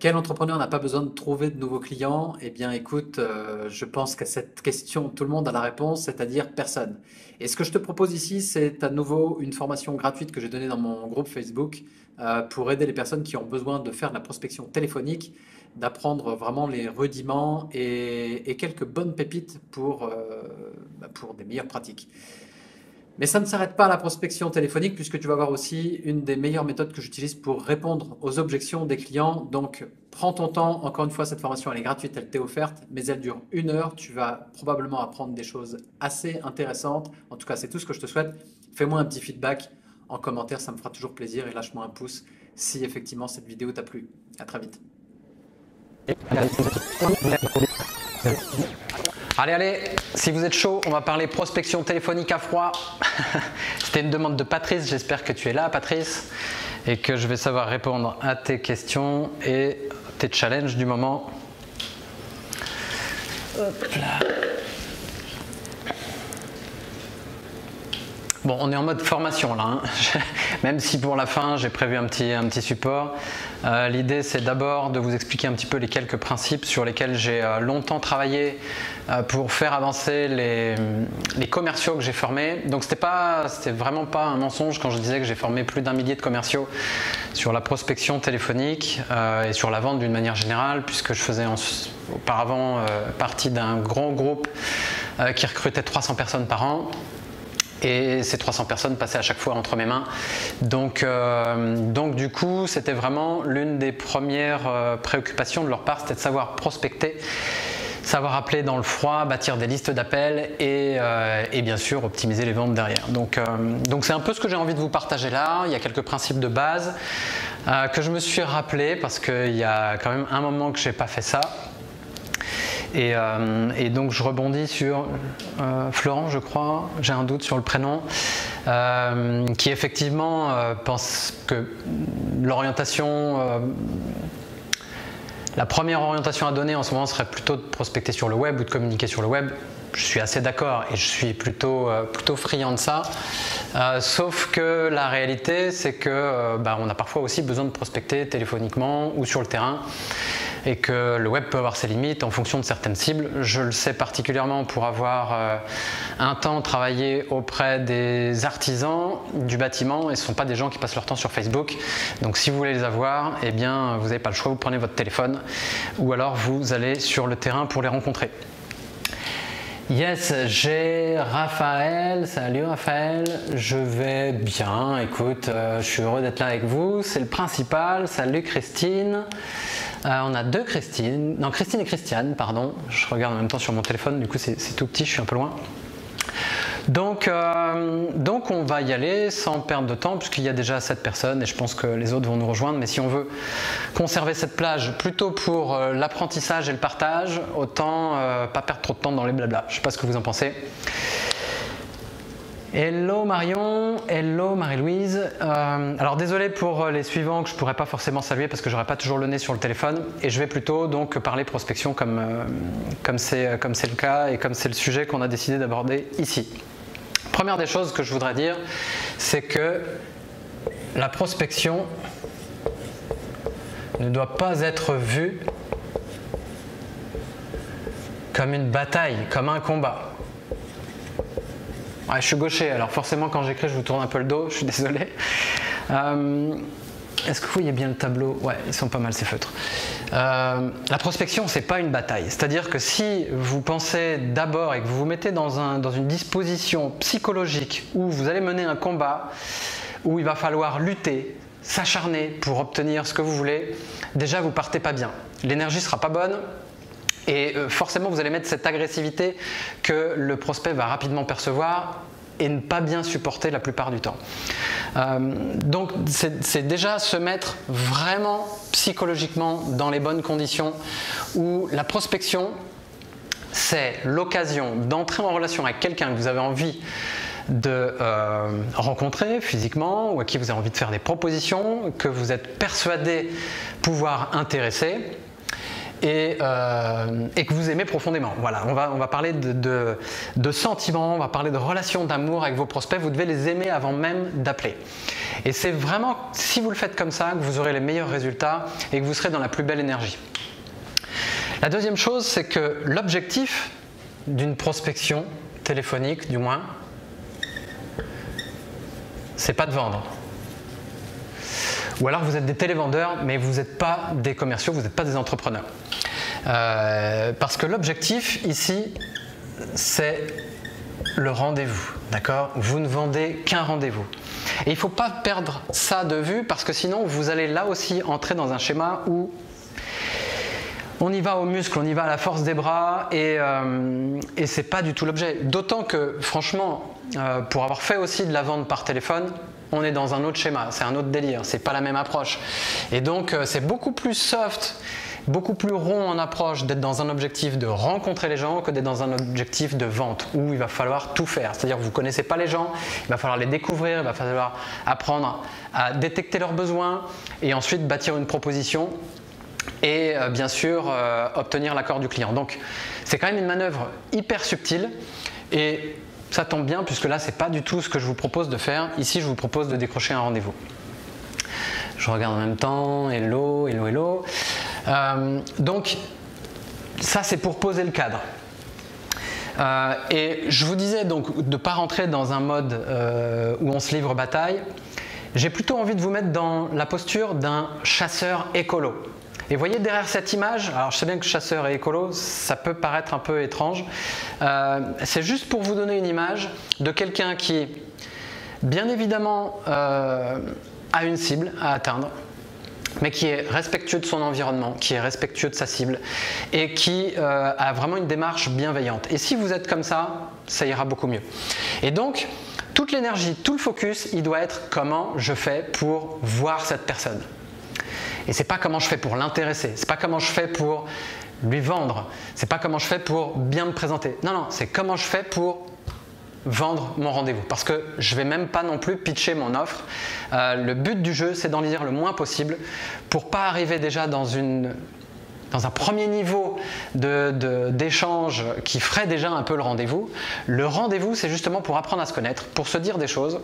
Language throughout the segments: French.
Quel entrepreneur n'a pas besoin de trouver de nouveaux clients? Eh bien, écoute, je pense qu'à cette question, tout le monde a la réponse, c'est-à-dire personne. Et ce que je te propose ici, c'est à nouveau une formation gratuite que j'ai donnée dans mon groupe Facebook pour aider les personnes qui ont besoin de faire de la prospection téléphonique, d'apprendre vraiment les rudiments et quelques bonnes pépites pour des meilleures pratiques. Mais ça ne s'arrête pas à la prospection téléphonique puisque tu vas voir aussi une des meilleures méthodes que j'utilise pour répondre aux objections des clients. Donc, prends ton temps. Encore une fois, cette formation, elle est gratuite, elle t'est offerte, mais elle dure 1 heure. Tu vas probablement apprendre des choses assez intéressantes. En tout cas, c'est tout ce que je te souhaite. Fais-moi un petit feedback en commentaire, ça me fera toujours plaisir et lâche-moi un pouce si effectivement cette vidéo t'a plu. À très vite. Allez, si vous êtes chaud, on va parler prospection téléphonique à froid. C'était une demande de Patrice, j'espère que tu es là Patrice et que je vais savoir répondre à tes questions et tes challenges du moment. Hop là. Bon, on est en mode formation là, hein. Même si pour la fin j'ai prévu un petit support. L'idée c'est d'abord de vous expliquer un petit peu les quelques principes sur lesquels j'ai longtemps travaillé pour faire avancer les commerciaux que j'ai formés. Donc c'était vraiment pas un mensonge quand je disais que j'ai formé plus d'1 millier de commerciaux sur la prospection téléphonique et sur la vente d'une manière générale, puisque je faisais auparavant partie d'un grand groupe qui recrutait 300 personnes par an. Et ces 300 personnes passaient à chaque fois entre mes mains. Donc du coup, c'était vraiment l'une des premières préoccupations de leur part, c'était de savoir prospecter, savoir appeler dans le froid, bâtir des listes d'appels et bien sûr optimiser les ventes derrière. Donc c'est un peu ce que j'ai envie de vous partager là. Il y a quelques principes de base que je me suis rappelé parce qu'il y a quand même un moment que je n'ai pas fait ça. Et donc je rebondis sur Florent, je crois, j'ai un doute sur le prénom, qui effectivement pense que la première orientation à donner en ce moment serait plutôt de prospecter sur le web ou de communiquer sur le web. Je suis assez d'accord et je suis plutôt friand de ça. Sauf que la réalité, c'est que on a parfois aussi besoin de prospecter téléphoniquement ou sur le terrain et que le web peut avoir ses limites en fonction de certaines cibles. Je le sais particulièrement pour avoir un temps travaillé auprès des artisans du bâtiment et ce ne sont pas des gens qui passent leur temps sur Facebook. Donc si vous voulez les avoir, eh bien vous n'avez pas le choix, vous prenez votre téléphone ou alors vous allez sur le terrain pour les rencontrer. Yes, j'ai Raphaël. Salut Raphaël, je vais bien, écoute, je suis heureux d'être là avec vous, c'est le principal. Salut Christine. On a deux Christine, non Christine et Christiane, pardon, je regarde en même temps sur mon téléphone, du coup c'est tout petit, je suis un peu loin. Donc on va y aller sans perdre de temps puisqu'il y a déjà 7 personnes et je pense que les autres vont nous rejoindre, mais si on veut conserver cette plage plutôt pour l'apprentissage et le partage, autant pas perdre trop de temps dans les blabla. Je ne sais pas ce que vous en pensez. Hello Marion, hello Marie-Louise. Alors désolé pour les suivants que je ne pourrais pas forcément saluer parce que j'aurai pas toujours le nez sur le téléphone et je vais plutôt donc parler prospection comme c'est le cas et comme c'est le sujet qu'on a décidé d'aborder ici. Première des choses que je voudrais dire, c'est que la prospection ne doit pas être vue comme une bataille, comme un combat. Ouais, je suis gaucher, alors forcément quand j'écris je vous tourne un peu le dos, je suis désolé. Est-ce que vous voyez bien le tableau? Ouais, ils sont pas mal ces feutres. La prospection, c'est pas une bataille. C'est-à-dire que si vous pensez d'abord et que vous vous mettez dans une disposition psychologique où vous allez mener un combat, où il va falloir lutter, s'acharner pour obtenir ce que vous voulez, déjà vous partez pas bien. L'énergie sera pas bonne. Et forcément, vous allez mettre cette agressivité que le prospect va rapidement percevoir et ne pas bien supporter la plupart du temps. Donc, c'est déjà se mettre vraiment psychologiquement dans les bonnes conditions où la prospection, c'est l'occasion d'entrer en relation avec quelqu'un que vous avez envie de rencontrer physiquement ou à qui vous avez envie de faire des propositions, que vous êtes persuadé pouvoir intéresser. et que vous aimez profondément. Voilà, on va parler de sentiments, on va parler de relations d'amour avec vos prospects. Vous devez les aimer avant même d'appeler. Et c'est vraiment, si vous le faites comme ça, que vous aurez les meilleurs résultats et que vous serez dans la plus belle énergie. La deuxième chose, c'est que l'objectif d'une prospection téléphonique, du moins, c'est pas de vendre. Ou alors vous êtes des télévendeurs, mais vous n'êtes pas des commerciaux, vous n'êtes pas des entrepreneurs. Parce que l'objectif ici, c'est le rendez-vous, d'accord? Vous ne vendez qu'un rendez-vous. Et il ne faut pas perdre ça de vue, parce que sinon vous allez là aussi entrer dans un schéma où on y va au muscle, on y va à la force des bras, et c'est pas du tout l'objet. D'autant que, franchement, pour avoir fait aussi de la vente par téléphone, on est dans un autre schéma, c'est un autre délire, c'est pas la même approche. Et donc c'est beaucoup plus soft, beaucoup plus rond en approche d'être dans un objectif de rencontrer les gens que d'être dans un objectif de vente où il va falloir tout faire. C'est-à-dire que vous ne connaissez pas les gens, il va falloir les découvrir, il va falloir apprendre à détecter leurs besoins et ensuite bâtir une proposition et bien sûr obtenir l'accord du client. Donc c'est quand même une manœuvre hyper subtile et ça tombe bien puisque là c'est pas du tout ce que je vous propose de faire. Ici je vous propose de décrocher un rendez-vous. Je regarde en même temps, hello, hello, hello. Donc ça c'est pour poser le cadre. Et je vous disais donc de ne pas rentrer dans un mode où on se livre bataille. J'ai plutôt envie de vous mettre dans la posture d'un chasseur écolo. Et vous voyez derrière cette image, alors je sais bien que chasseur et écolo, ça peut paraître un peu étrange. C'est juste pour vous donner une image de quelqu'un qui, bien évidemment, a une cible à atteindre, mais qui est respectueux de son environnement, qui est respectueux de sa cible et qui a vraiment une démarche bienveillante. Et si vous êtes comme ça, ça ira beaucoup mieux. Et donc, toute l'énergie, tout le focus, il doit être comment je fais pour voir cette personne. Et c'est pas comment je fais pour l'intéresser, c'est pas comment je fais pour lui vendre, c'est pas comment je fais pour bien me présenter. Non, non, c'est comment je fais pour vendre mon rendez-vous. Parce que je vais même pas non plus pitcher mon offre. Le but du jeu, c'est d'en lire le moins possible pour pas arriver déjà dans un premier niveau d'échange qui ferait déjà un peu le rendez-vous. Le rendez-vous, c'est justement pour apprendre à se connaître, pour se dire des choses.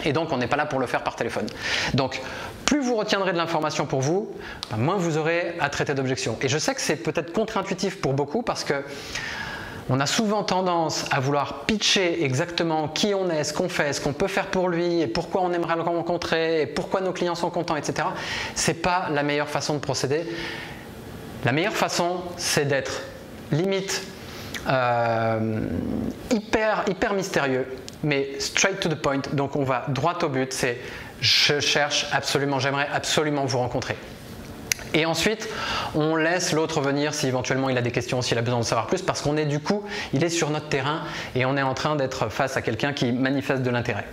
Et donc, on n'est pas là pour le faire par téléphone. Donc, plus vous retiendrez de l'information pour vous, moins vous aurez à traiter d'objections. Et je sais que c'est peut-être contre-intuitif pour beaucoup parce que on a souvent tendance à vouloir pitcher exactement qui on est, ce qu'on fait, ce qu'on peut faire pour lui, et pourquoi on aimerait le rencontrer, et pourquoi nos clients sont contents, etc. Ce n'est pas la meilleure façon de procéder. La meilleure façon, c'est d'être limite hyper mystérieux, mais straight to the point. Donc on va droit au but, c'est je cherche absolument, j'aimerais absolument vous rencontrer. Et ensuite, on laisse l'autre venir si éventuellement il a des questions, s'il a besoin de savoir plus, parce qu'on est du coup, il est sur notre terrain et on est en train d'être face à quelqu'un qui manifeste de l'intérêt.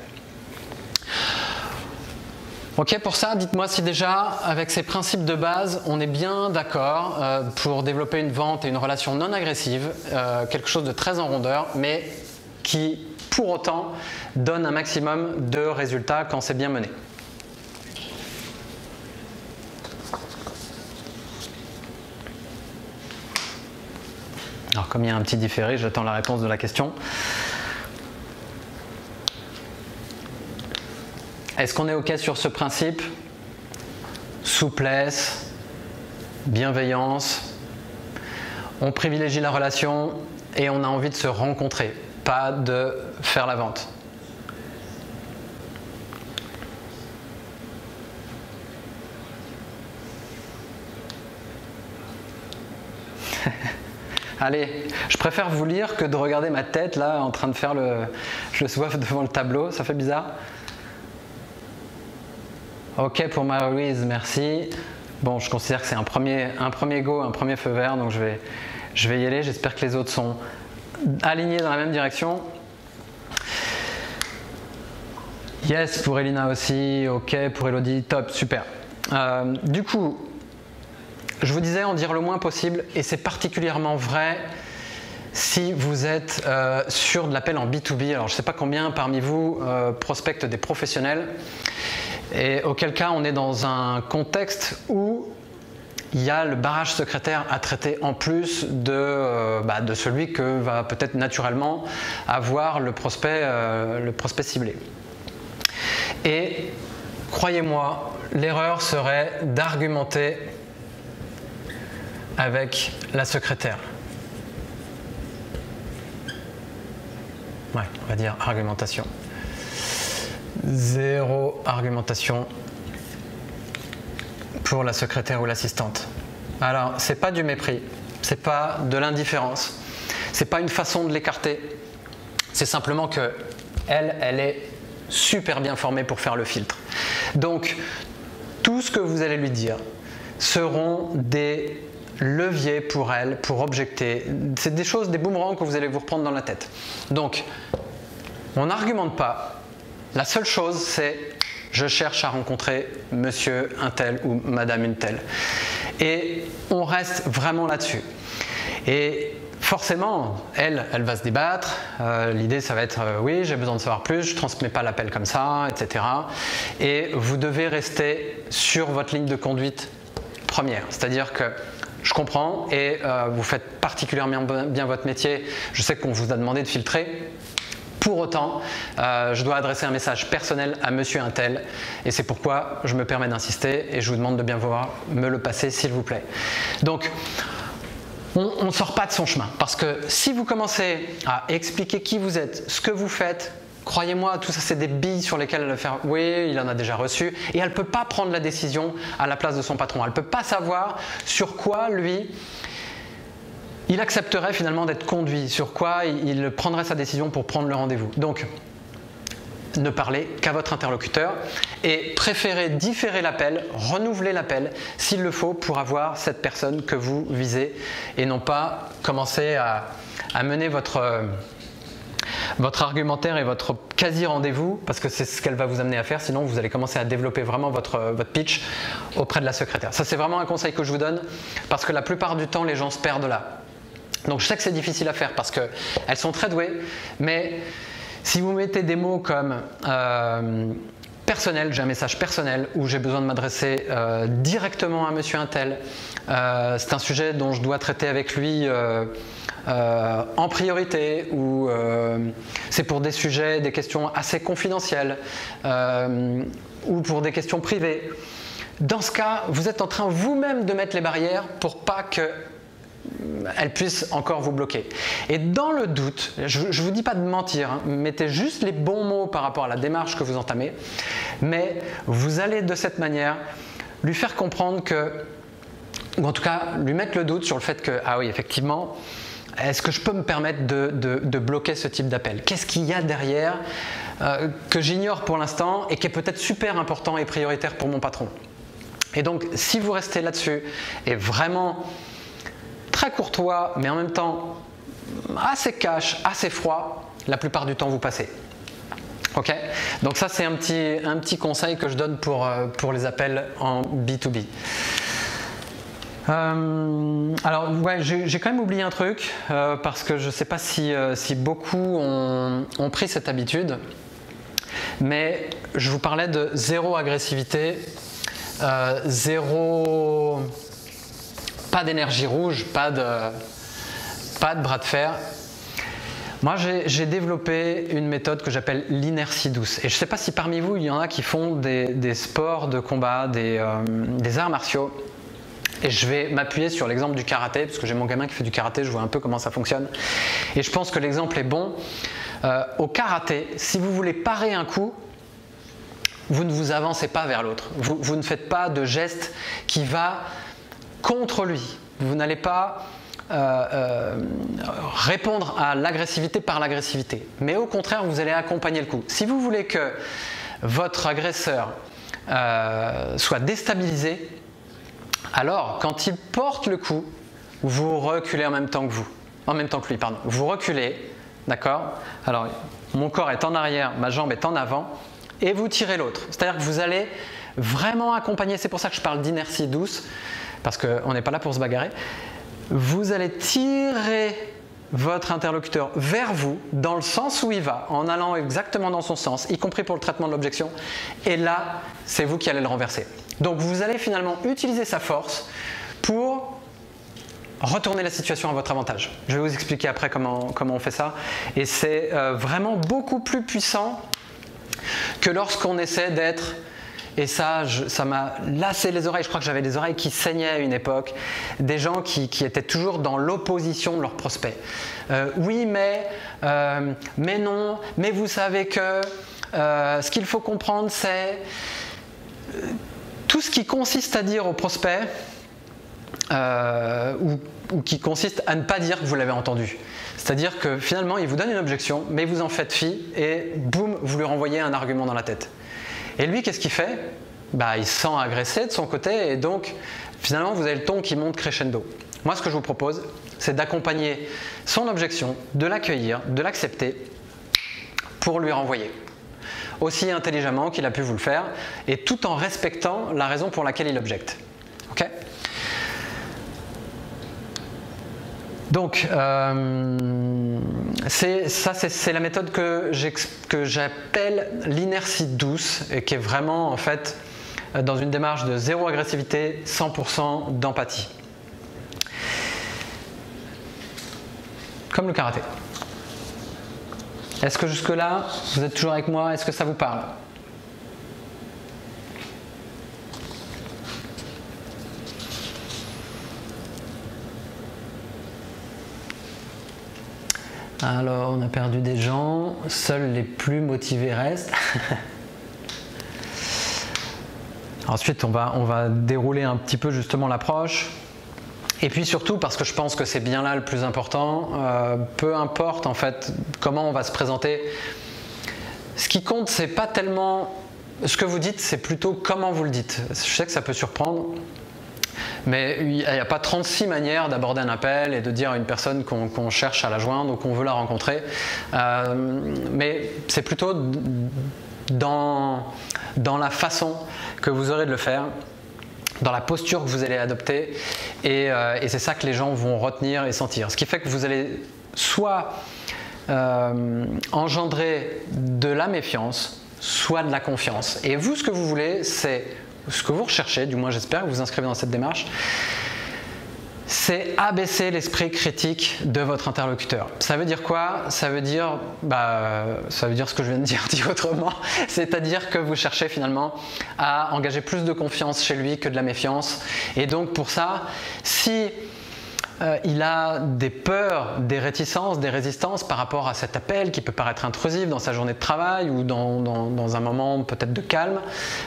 Ok, pour ça, dites-moi si déjà, avec ces principes de base, on est bien d'accord pour développer une vente et une relation non agressive, quelque chose de très en rondeur, mais qui, pour autant, donne un maximum de résultats quand c'est bien mené. Alors comme il y a un petit différé, j'attends la réponse de la question. Est-ce qu'on est OK sur ce principe? Souplesse, bienveillance, on privilégie la relation et on a envie de se rencontrer, pas de faire la vente. Allez, je préfère vous lire que de regarder ma tête là en train de faire le soif devant le tableau, ça fait bizarre. Ok pour Marie-Louise, merci. Bon, je considère que c'est un premier go, un premier feu vert, donc je vais y aller. J'espère que les autres sont alignés dans la même direction. Yes pour Elina aussi, ok pour Elodie, top, super. Du coup, je vous disais en dire le moins possible, et c'est particulièrement vrai si vous êtes sur de l'appel en B2B. Alors je ne sais pas combien parmi vous prospectent des professionnels, et auquel cas on est dans un contexte où il y a le barrage secrétaire à traiter en plus de celui que va peut-être naturellement avoir le prospect ciblé. Et croyez-moi, l'erreur serait d'argumenter avec la secrétaire. Ouais, on va dire argumentation. Zéro argumentation pour la secrétaire ou l'assistante. Alors, c'est pas du mépris, c'est pas de l'indifférence, c'est pas une façon de l'écarter, c'est simplement que elle est super bien formée pour faire le filtre. Donc, tout ce que vous allez lui dire seront des leviers pour elle, pour objecter. C'est des choses, des boomerangs que vous allez vous reprendre dans la tête. Donc, on n'argumente pas. La seule chose, c'est je cherche à rencontrer monsieur un tel ou madame une telle. Et on reste vraiment là-dessus. Et forcément, elle va se débattre. L'idée, ça va être oui, j'ai besoin de savoir plus, je ne transmets pas l'appel comme ça, etc. Et vous devez rester sur votre ligne de conduite première. C'est-à-dire que je comprends et vous faites particulièrement bien votre métier. Je sais qu'on vous a demandé de filtrer. Pour autant, je dois adresser un message personnel à monsieur un tel et c'est pourquoi je me permets d'insister et je vous demande de bien vouloir me le passer s'il vous plaît. Donc, on ne sort pas de son chemin parce que si vous commencez à expliquer qui vous êtes, ce que vous faites, croyez-moi, tout ça c'est des billes sur lesquelles elle va faire « oui, il en a déjà reçu » et elle ne peut pas prendre la décision à la place de son patron. Elle ne peut pas savoir sur quoi lui il accepterait finalement d'être conduit, sur quoi il prendrait sa décision pour prendre le rendez-vous. Donc, ne parlez qu'à votre interlocuteur et préférez différer l'appel, renouveler l'appel s'il le faut pour avoir cette personne que vous visez et non pas commencer à mener votre argumentaire et votre quasi-rendez-vous parce que c'est ce qu'elle va vous amener à faire, sinon vous allez commencer à développer vraiment votre pitch auprès de la secrétaire. Ça c'est vraiment un conseil que je vous donne parce que la plupart du temps les gens se perdent là. Donc je sais que c'est difficile à faire parce qu'elles sont très douées, mais si vous mettez des mots comme personnel, j'ai un message personnel où j'ai besoin de m'adresser directement à monsieur un tel, c'est un sujet dont je dois traiter avec lui en priorité ou c'est pour des sujets, des questions assez confidentielles ou pour des questions privées. Dans ce cas, vous êtes en train vous-même de mettre les barrières pour pas que elle puisse encore vous bloquer. Et dans le doute, je ne vous dis pas de mentir, hein, mettez juste les bons mots par rapport à la démarche que vous entamez, mais vous allez de cette manière lui faire comprendre que, ou en tout cas lui mettre le doute sur le fait que, ah oui, effectivement, est-ce que je peux me permettre de bloquer ce type d'appel? Qu'est-ce qu'il y a derrière que j'ignore pour l'instant et qui est peut-être super important et prioritaire pour mon patron? Et donc, si vous restez là-dessus et vraiment très courtois, mais en même temps assez cash, assez froid, la plupart du temps vous passez. Ok? Donc ça c'est un petit conseil que je donne pour les appels en B2B. Alors ouais, j'ai quand même oublié un truc parce que je ne sais pas si beaucoup ont pris cette habitude, mais je vous parlais de zéro agressivité, zéro... Pas d'énergie rouge, pas de bras de fer. Moi, j'ai développé une méthode que j'appelle l'inertie douce. Et je ne sais pas si parmi vous, il y en a qui font des sports de combat, des arts martiaux. Et je vais m'appuyer sur l'exemple du karaté, parce que j'ai mon gamin qui fait du karaté, je vois un peu comment ça fonctionne. Et je pense que l'exemple est bon. Au karaté, si vous voulez parer un coup, vous ne vous avancez pas vers l'autre. Vous ne faites pas de geste qui va contre lui. Vous n'allez pas répondre à l'agressivité par l'agressivité. Mais au contraire, vous allez accompagner le coup. Si vous voulez que votre agresseur soit déstabilisé, alors quand il porte le coup, vous reculez en même temps que lui, pardon. Vous reculez, d'accord? Alors, mon corps est en arrière, ma jambe est en avant, et vous tirez l'autre. C'est-à-dire que vous allez vraiment accompagner, c'est pour ça que je parle d'inertie douce, parce qu'on n'est pas là pour se bagarrer. Vous allez tirer votre interlocuteur vers vous, dans le sens où il va, en allant exactement dans son sens, y compris pour le traitement de l'objection, et là, c'est vous qui allez le renverser. Donc vous allez finalement utiliser sa force retournez la situation à votre avantage. Je vais vous expliquer après comment on fait ça. Et c'est vraiment beaucoup plus puissant que lorsqu'on essaie d'être... Et ça m'a lassé les oreilles. Je crois que j'avais les oreilles qui saignaient à une époque. Des gens qui étaient toujours dans l'opposition de leurs prospects. Oui, mais non, mais vous savez que ce qu'il faut comprendre, c'est tout ce qui consiste à dire au prospect ou qui consiste à ne pas dire que vous l'avez entendu. C'est-à-dire que finalement, il vous donne une objection, mais vous en faites fi et boum, vous lui renvoyez un argument dans la tête. Et lui, qu'est-ce qu'il fait? Il se sent agressé de son côté et donc finalement vous avez le ton qui monte crescendo. Moi, ce que je vous propose, c'est d'accompagner son objection, de l'accueillir, de l'accepter pour lui renvoyer. Aussi intelligemment qu'il a pu vous le faire et tout en respectant la raison pour laquelle il objecte. Ok? Donc, c'est la méthode que j'appelle l'inertie douce et qui est vraiment en fait dans une démarche de zéro agressivité, 100% d'empathie. Comme le karaté. Est-ce que jusque-là, vous êtes toujours avec moi? Est-ce que ça vous parle? Alors, on a perdu des gens, seuls les plus motivés restent. Ensuite, on va dérouler un petit peu justement l'approche. Et puis surtout, parce que je pense que c'est bien là le plus important, peu importe en fait comment on va se présenter, ce qui compte, c'est pas tellement ce que vous dites, c'est plutôt comment vous le dites. Je sais que ça peut surprendre. Mais il n'y a pas 36 manières d'aborder un appel et de dire à une personne qu'on cherche à la joindre ou qu'on veut la rencontrer. Mais c'est plutôt dans la façon que vous aurez de le faire, dans la posture que vous allez adopter. Et c'est ça que les gens vont retenir et sentir. Ce qui fait que vous allez soit engendrer de la méfiance, soit de la confiance. Et vous, ce que vous voulez, c'est... Ce que vous recherchez, du moins j'espère que vous vous inscrivez dans cette démarche, c'est abaisser l'esprit critique de votre interlocuteur. Ça veut dire quoi? Ça veut dire ce que je viens de dire, dit autrement. C'est-à-dire que vous cherchez finalement à engager plus de confiance chez lui que de la méfiance. Et donc pour ça, si il a des peurs, des réticences, des résistances par rapport à cet appel qui peut paraître intrusif dans sa journée de travail ou dans un moment peut-être de calme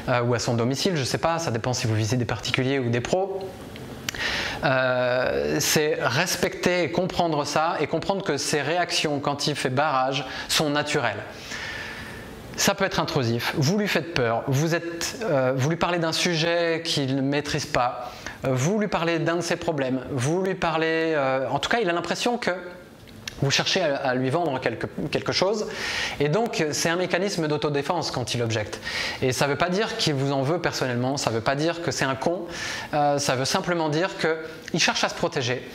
ou à son domicile, je ne sais pas, ça dépend si vous visez des particuliers ou des pros. C'est respecter et comprendre ça et comprendre que ses réactions quand il fait barrage sont naturelles. Ça peut être intrusif, vous lui faites peur, vous lui parlez d'un sujet qu'il ne maîtrise pas, vous lui parlez d'un de ses problèmes, vous lui parlez... en tout cas, il a l'impression que vous cherchez à lui vendre quelque chose. Et donc, c'est un mécanisme d'autodéfense quand il objecte. Et ça ne veut pas dire qu'il vous en veut personnellement, ça ne veut pas dire que c'est un con, ça veut simplement dire qu'il cherche à se protéger.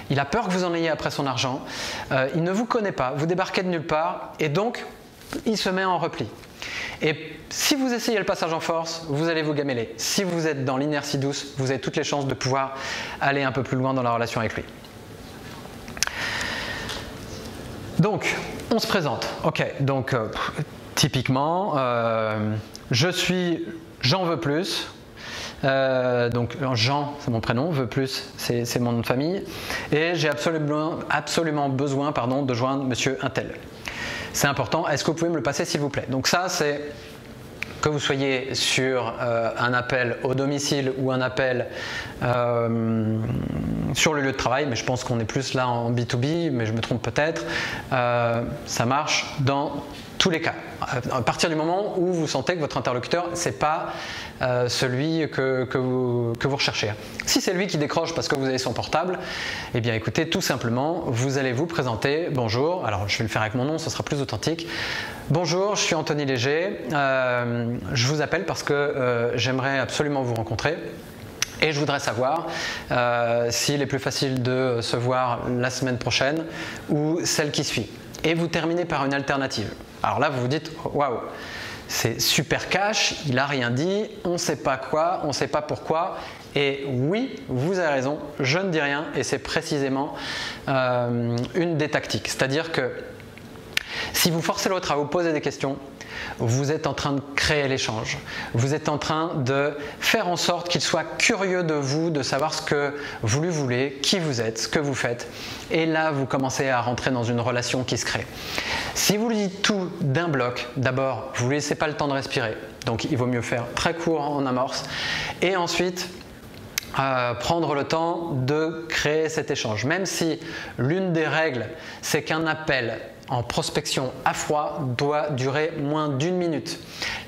Il a peur que vous en ayez après son argent, il ne vous connaît pas, vous débarquez de nulle part, et donc, il se met en repli. Et si vous essayez le passage en force, vous allez vous gameler. Si vous êtes dans l'inertie douce, vous avez toutes les chances de pouvoir aller un peu plus loin dans la relation avec lui. Donc, on se présente. Ok, donc typiquement, j'en veux plus. Donc Jean, c'est mon prénom, veux plus, c'est mon nom de famille. Et j'ai absolument besoin de joindre monsieur Untel. C'est important, est-ce que vous pouvez me le passer s'il vous plaît? Donc ça, c'est que vous soyez sur un appel au domicile ou un appel sur le lieu de travail, mais je pense qu'on est plus là en B2B, mais je me trompe peut-être, ça marche dans tous les cas. À partir du moment où vous sentez que votre interlocuteur, ce n'est pas celui que vous recherchez. Si c'est lui qui décroche parce que vous avez son portable, eh bien écoutez, tout simplement, vous allez vous présenter. Bonjour, alors je vais le faire avec mon nom, ce sera plus authentique. Bonjour, je suis Anthony Léger, je vous appelle parce que j'aimerais absolument vous rencontrer. Et je voudrais savoir s'il est plus facile de se voir la semaine prochaine ou celle qui suit. Et vous terminez par une alternative. Alors là, vous vous dites, waouh, c'est super cash, il n'a rien dit, on ne sait pas quoi, on ne sait pas pourquoi. Et oui, vous avez raison, je ne dis rien et c'est précisément une des tactiques. C'est-à-dire que si vous forcez l'autre à vous poser des questions, vous êtes en train de créer l'échange. Vous êtes en train de faire en sorte qu'il soit curieux de vous, de savoir ce que vous lui voulez, qui vous êtes, ce que vous faites. Et là, vous commencez à rentrer dans une relation qui se crée. Si vous lui dites tout d'un bloc, d'abord, vous ne lui laissez pas le temps de respirer. Donc, il vaut mieux faire très court en amorce. Et ensuite, prendre le temps de créer cet échange. Même si l'une des règles, c'est qu'un appel en prospection à froid doit durer moins d'1 minute.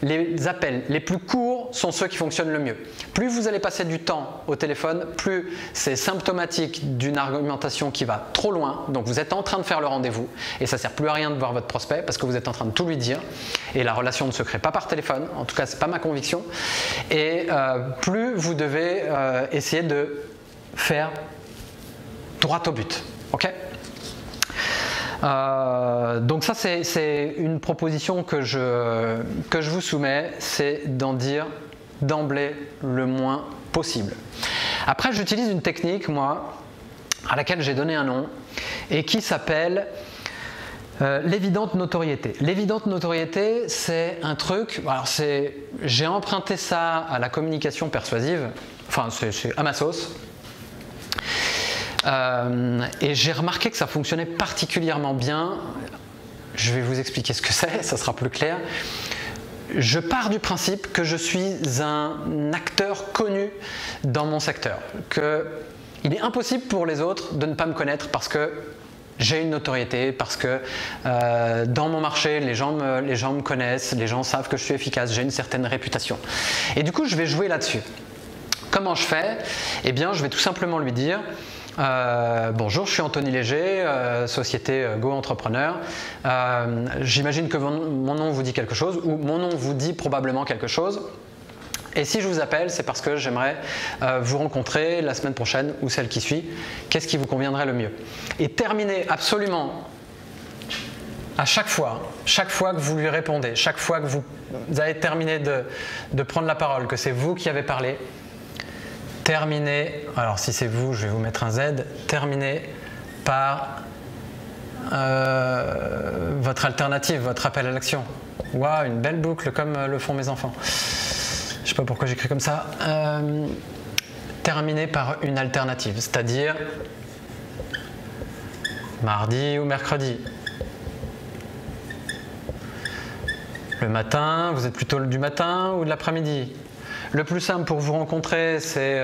Les appels les plus courts sont ceux qui fonctionnent le mieux. Plus vous allez passer du temps au téléphone, plus c'est symptomatique d'une argumentation qui va trop loin. Donc vous êtes en train de faire le rendez-vous et ça ne sert plus à rien de voir votre prospect parce que vous êtes en train de tout lui dire et la relation ne se crée pas par téléphone. En tout cas, ce n'est pas ma conviction. Et plus vous devez essayer de faire droit au but. Ok ? Donc ça c'est une proposition que je vous soumets, c'est d'en dire d'emblée le moins possible. Après j'utilise une technique moi à laquelle j'ai donné un nom et qui s'appelle l'évidente notoriété. L'évidente notoriété c'est un truc, alors j'ai emprunté ça à la communication persuasive, enfin c'est à ma sauce. Et j'ai remarqué que ça fonctionnait particulièrement bien. Je vais vous expliquer ce que c'est, ça sera plus clair. Je pars du principe que je suis un acteur connu dans mon secteur, qu'il est impossible pour les autres de ne pas me connaître parce que j'ai une notoriété, parce que dans mon marché, les gens me connaissent, les gens savent que je suis efficace, j'ai une certaine réputation. Et du coup, je vais jouer là-dessus. Comment je fais? Eh bien, je vais tout simplement lui dire bonjour, je suis Anthony Léger, société Go Entrepreneur. J'imagine que mon nom vous dit quelque chose, ou mon nom vous dit probablement quelque chose. Et si je vous appelle, c'est parce que j'aimerais vous rencontrer la semaine prochaine ou celle qui suit. Qu'est-ce qui vous conviendrait le mieux? Et terminez absolument à chaque fois que vous lui répondez, chaque fois que vous avez terminé de prendre la parole, que c'est vous qui avez parlé, terminez, alors si c'est vous, je vais vous mettre un Z, terminez par votre alternative, votre appel à l'action. Waouh, une belle boucle comme le font mes enfants. Je ne sais pas pourquoi j'écris comme ça. Terminez par une alternative, c'est-à-dire mardi ou mercredi. Le matin, vous êtes plutôt du matin ou de l'après-midi? Le plus simple pour vous rencontrer, c'est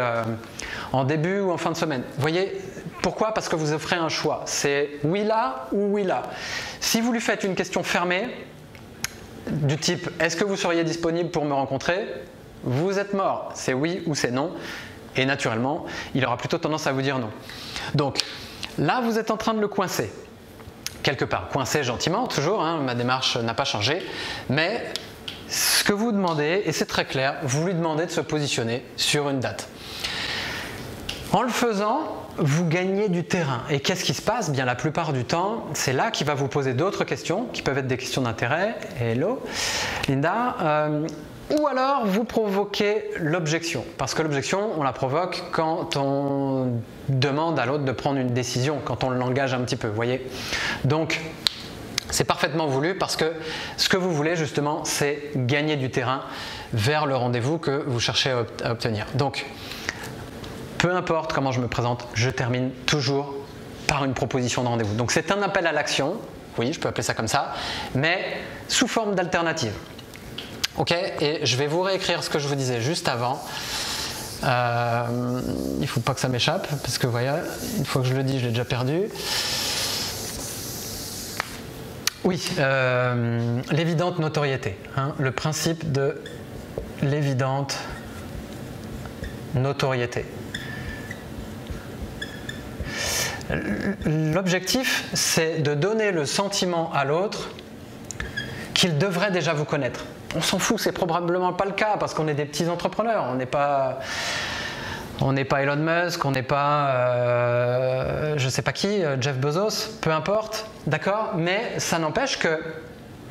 en début ou en fin de semaine. Vous voyez, pourquoi? Parce que vous offrez un choix. C'est oui là ou oui là. Si vous lui faites une question fermée, du type « Est-ce que vous seriez disponible pour me rencontrer ?» vous êtes mort. C'est oui ou c'est non. Et naturellement, il aura plutôt tendance à vous dire non. Donc là, vous êtes en train de le coincer. Quelque part, coincer gentiment, toujours, hein, ma démarche n'a pas changé. Mais ce que vous demandez, et c'est très clair, vous lui demandez de se positionner sur une date. En le faisant, vous gagnez du terrain. Et qu'est-ce qui se passe? Bien, la plupart du temps, c'est là qu'il va vous poser d'autres questions, qui peuvent être des questions d'intérêt. Hello, Linda. Ou alors, vous provoquez l'objection. Parce que l'objection, on la provoque quand on demande à l'autre de prendre une décision, quand on l'engage un petit peu, vous voyez. Donc, c'est parfaitement voulu parce que ce que vous voulez justement, c'est gagner du terrain vers le rendez-vous que vous cherchez à obtenir. Donc, peu importe comment je me présente, je termine toujours par une proposition de rendez-vous. Donc c'est un appel à l'action, oui, je peux appeler ça comme ça, mais sous forme d'alternative. Ok, et je vais vous réécrire ce que je vous disais juste avant. Il ne faut pas que ça m'échappe, parce que vous voyez, une fois que je le dis, je l'ai déjà perdu. Oui, l'évidente notoriété, hein, le principe de l'évidente notoriété. L'objectif, c'est de donner le sentiment à l'autre qu'il devrait déjà vous connaître. On s'en fout, c'est probablement pas le cas parce qu'on est des petits entrepreneurs, on n'est pas Elon Musk, on n'est pas je sais pas qui, Jeff Bezos, peu importe, d'accord? Mais ça n'empêche que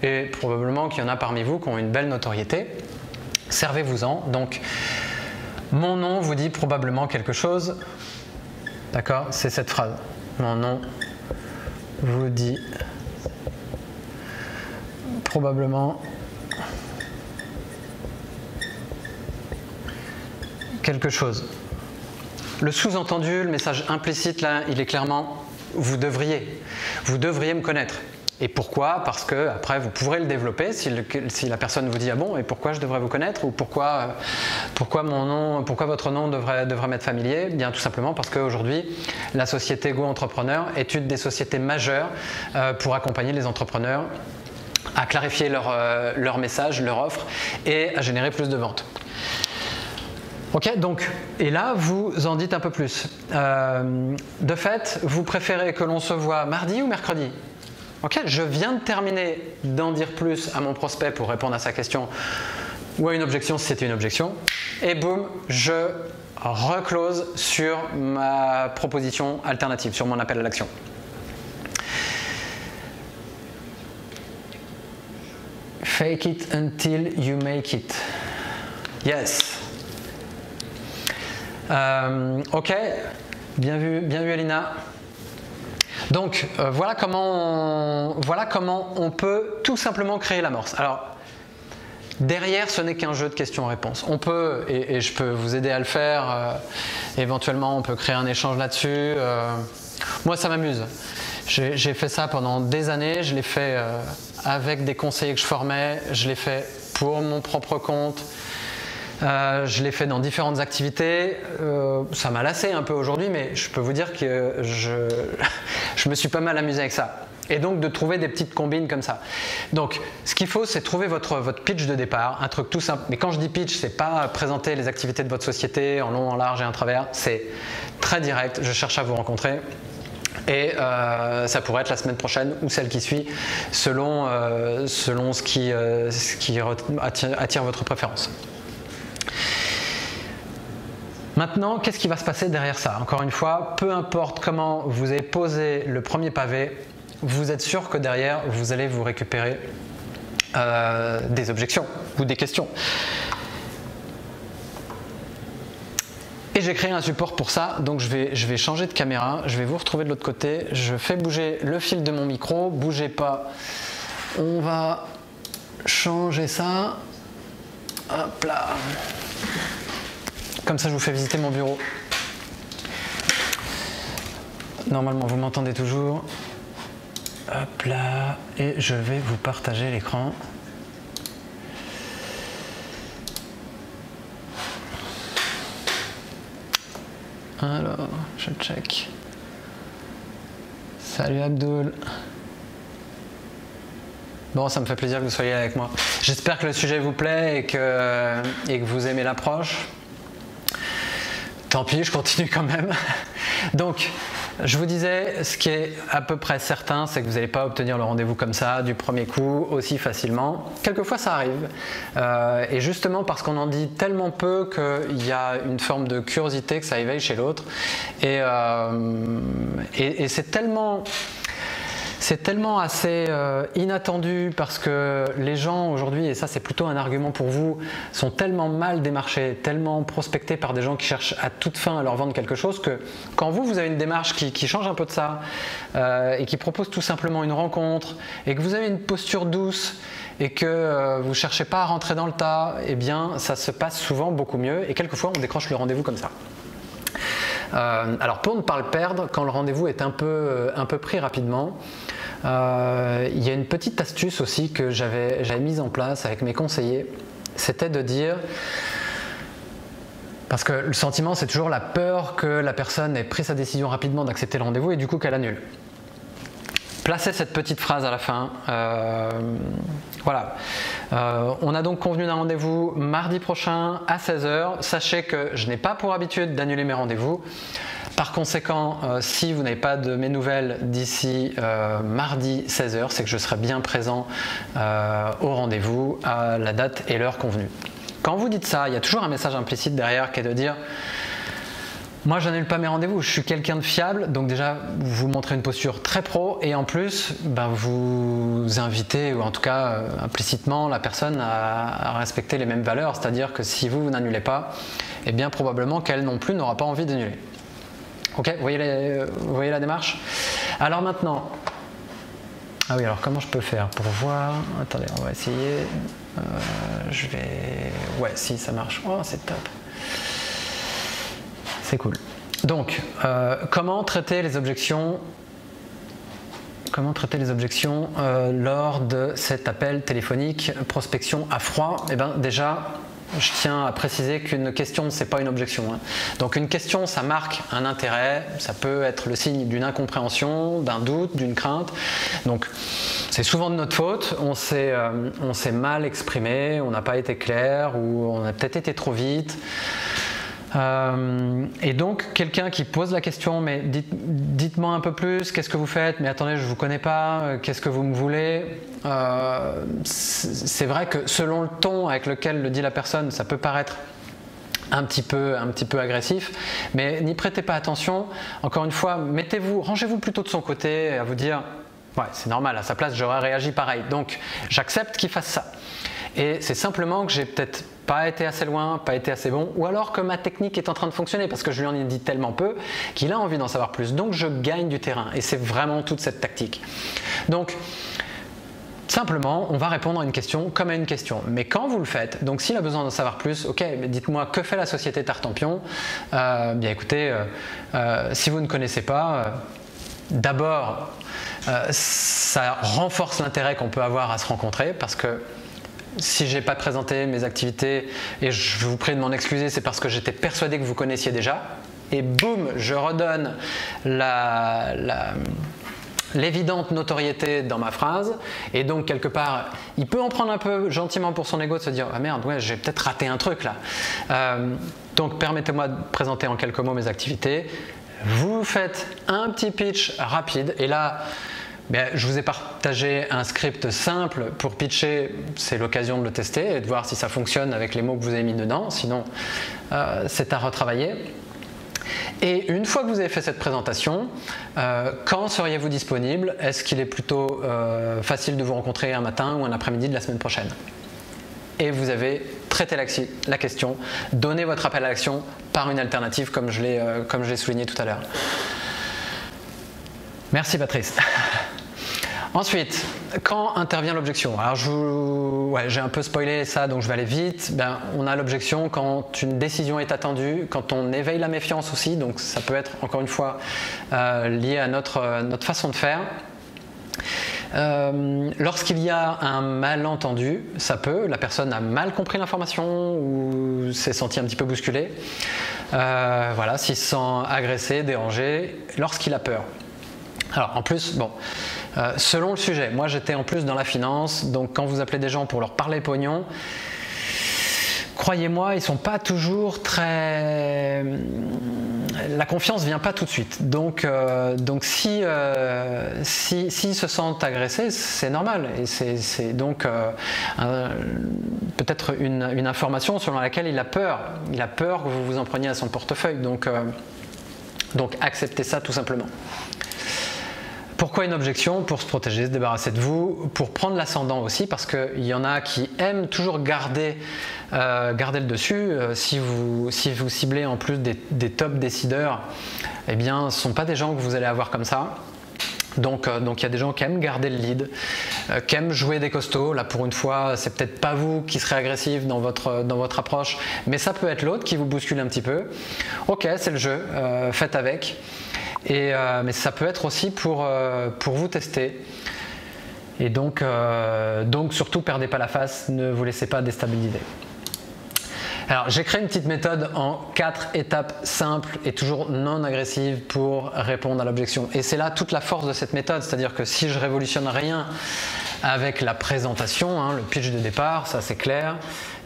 et probablement qu'il y en a parmi vous qui ont une belle notoriété. Servez-vous-en. Donc, mon nom vous dit probablement quelque chose. D'accord? C'est cette phrase. Mon nom vous dit probablement quelque chose. Le sous-entendu, le message implicite là, il est clairement vous devriez me connaître. Et pourquoi? Parce que après vous pourrez le développer si la personne vous dit ah bon et pourquoi je devrais vous connaître ou pourquoi votre nom devrait m'être familier? Bien tout simplement parce qu'aujourd'hui la société Go Entrepreneur est une des sociétés majeures pour accompagner les entrepreneurs à clarifier leur message, leur offre et à générer plus de ventes. Ok, donc, et là, vous en dites un peu plus. De fait, vous préférez que l'on se voit mardi ou mercredi? Ok, je viens de terminer d'en dire plus à mon prospect pour répondre à sa question ou à une objection si c'était une objection. Et boum, je reclose sur ma proposition alternative, sur mon appel à l'action. Fake it until you make it. Yes. Ok, bien vu Elina. Donc voilà comment on peut tout simplement créer l'amorce. Alors derrière, ce n'est qu'un jeu de questions-réponses. On peut, et je peux vous aider à le faire, éventuellement on peut créer un échange là-dessus. Moi ça m'amuse. J'ai fait ça pendant des années, je l'ai fait avec des conseillers que je formais, je l'ai fait pour mon propre compte. Je l'ai fait dans différentes activités, ça m'a lassé un peu aujourd'hui, mais je peux vous dire que je me suis pas mal amusé avec ça. Et donc de trouver des petites combines comme ça. Donc ce qu'il faut, c'est trouver votre pitch de départ, un truc tout simple. Mais quand je dis pitch, c'est pas présenter les activités de votre société en long, en large et en travers, c'est très direct, je cherche à vous rencontrer. Et ça pourrait être la semaine prochaine ou celle qui suit, selon ce qui attire votre préférence. Maintenant, qu'est-ce qui va se passer derrière ça? Encore une fois, peu importe comment vous avez posé le premier pavé, vous êtes sûr que derrière, vous allez vous récupérer des objections ou des questions. Et j'ai créé un support pour ça, donc je vais changer de caméra, je vais vous retrouver de l'autre côté, je fais bouger le fil de mon micro, bougez pas, on va changer ça, hop là. Comme ça, je vous fais visiter mon bureau. Normalement, vous m'entendez toujours. Hop là. Et je vais vous partager l'écran. Alors, je check. Salut Abdoul. Bon, ça me fait plaisir que vous soyez là avec moi. J'espère que le sujet vous plaît et que vous aimez l'approche. Tant pis, je continue quand même. Donc, je vous disais, ce qui est à peu près certain, c'est que vous n'allez pas obtenir le rendez-vous comme ça, du premier coup, aussi facilement. Quelquefois, ça arrive. Et justement, parce qu'on en dit tellement peu qu'il y a une forme de curiosité que ça éveille chez l'autre. Et c'est tellement assez inattendu parce que les gens aujourd'hui, et ça c'est plutôt un argument pour vous, sont tellement mal démarchés, tellement prospectés par des gens qui cherchent à toute fin à leur vendre quelque chose que quand vous avez une démarche qui change un peu de ça et qui propose tout simplement une rencontre et que vous avez une posture douce et que vous ne cherchez pas à rentrer dans le tas, eh bien ça se passe souvent beaucoup mieux et quelquefois on décroche le rendez-vous comme ça. Alors pour ne pas le perdre, quand le rendez-vous est un peu pris rapidement, il y a une petite astuce aussi que j'avais mise en place avec mes conseillers, c'était de dire, parce que le sentiment c'est toujours la peur que la personne ait pris sa décision rapidement d'accepter le rendez-vous et du coup qu'elle annule. Placez cette petite phrase à la fin. Voilà. On a donc convenu d'un rendez-vous mardi prochain à 16 h. Sachez que je n'ai pas pour habitude d'annuler mes rendez-vous. Par conséquent, si vous n'avez pas de mes nouvelles d'ici mardi 16 h, c'est que je serai bien présent au rendez-vous à la date et l'heure convenue. Quand vous dites ça, il y a toujours un message implicite derrière qui est de dire Moi, j'annule pas mes rendez-vous. Je suis quelqu'un de fiable, donc déjà, vous montrez une posture très pro, et en plus, ben, vous invitez, ou en tout cas implicitement, la personne à respecter les mêmes valeurs. C'est-à-dire que si vous n'annulez pas, eh bien probablement qu'elle non plus n'aura pas envie d'annuler. Ok, vous voyez la démarche? Alors maintenant, ah oui, alors comment je peux faire pour voir? Attendez, on va essayer. Je vais... Ouais, si, ça marche. Oh, c'est top. C'est cool. Donc, comment traiter les objections lors de cet appel téléphonique prospection à froid? Eh bien, déjà, je tiens à préciser qu'une question, ce n'est pas une objection. Donc une question, ça marque un intérêt, ça peut être le signe d'une incompréhension, d'un doute, d'une crainte. Donc c'est souvent de notre faute, on s'est mal exprimé, on n'a pas été clair, ou on a peut-être été trop vite. Et donc quelqu'un qui pose la question, mais dites-moi un peu plus, qu'est-ce que vous faites? Mais attendez, je ne vous connais pas, qu'est-ce que vous me voulez? C'est vrai que selon le ton avec lequel le dit la personne, ça peut paraître un petit peu agressif, mais n'y prêtez pas attention. Encore une fois, rangez-vous plutôt de son côté à vous dire ouais, c'est normal, à sa place j'aurais réagi pareil, donc j'accepte qu'il fasse ça. Et c'est simplement que j'ai peut-être pas été assez loin, pas été assez bon, ou alors que ma technique est en train de fonctionner parce que je lui en ai dit tellement peu qu'il a envie d'en savoir plus. Donc je gagne du terrain, et c'est vraiment toute cette tactique. Donc simplement, on va répondre à une question comme à une question. Mais quand vous le faites, donc s'il a besoin d'en savoir plus, ok, mais dites-moi que fait la société Tartampion. Bien écoutez, si vous ne connaissez pas, d'abord, ça renforce l'intérêt qu'on peut avoir à se rencontrer, parce que si je n'ai pas présenté mes activités, et je vous prie de m'en excuser, c'est parce que j'étais persuadé que vous connaissiez déjà, et boum, je redonne l'évidente notoriété dans ma phrase, et donc quelque part, il peut en prendre un peu gentiment pour son ego de se dire « Ah merde, ouais, j'ai peut-être raté un truc là ». Donc permettez-moi de présenter en quelques mots mes activités. Vous faites un petit pitch rapide, et là, bien, je vous ai partagé un script simple pour pitcher, c'est l'occasion de le tester et de voir si ça fonctionne avec les mots que vous avez mis dedans, sinon c'est à retravailler. Et une fois que vous avez fait cette présentation, quand seriez-vous disponible? Est-ce qu'il est plutôt facile de vous rencontrer un matin ou un après-midi de la semaine prochaine? Et vous avez traité la question, donné votre appel à l'action par une alternative comme je l'ai souligné tout à l'heure. Merci Patrice. Ensuite, quand intervient l'objection? Alors j'ai un peu spoilé ça, donc je vais aller vite. Ben, on a l'objection quand une décision est attendue, quand on éveille la méfiance aussi, donc ça peut être encore une fois lié à notre façon de faire. Lorsqu'il y a un malentendu, la personne a mal compris l'information ou s'est senti un petit peu bousculé, voilà, s'il se sent agressé, dérangé, lorsqu'il a peur. Alors en plus, bon, selon le sujet, moi j'étais en plus dans la finance, donc quand vous appelez des gens pour leur parler pognon, croyez-moi, ils ne sont pas toujours très... La confiance ne vient pas tout de suite. Donc s'ils se sentent agressés, c'est normal. Et c'est donc peut-être une information selon laquelle il a peur. Il a peur que vous vous en preniez à son portefeuille. Donc acceptez ça tout simplement. Pourquoi une objection? Pour se protéger, se débarrasser de vous, pour prendre l'ascendant aussi, parce qu'il y en a qui aiment toujours garder le dessus. Si vous ciblez en plus des top décideurs, eh bien ce ne sont pas des gens que vous allez avoir comme ça. Donc il y a des gens qui aiment garder le lead, qui aiment jouer des costauds. Là pour une fois, c'est peut-être pas vous qui serez agressif dans votre approche, mais ça peut être l'autre qui vous bouscule un petit peu. Ok, c'est le jeu, faites avec. Mais ça peut être aussi pour vous tester. Et donc surtout, perdez pas la face, ne vous laissez pas déstabiliser. Alors, j'ai créé une petite méthode en 4 étapes simples et toujours non agressives pour répondre à l'objection. Et c'est là toute la force de cette méthode, c'est-à-dire que si je révolutionne rien avec la présentation, hein, le pitch de départ, ça c'est clair.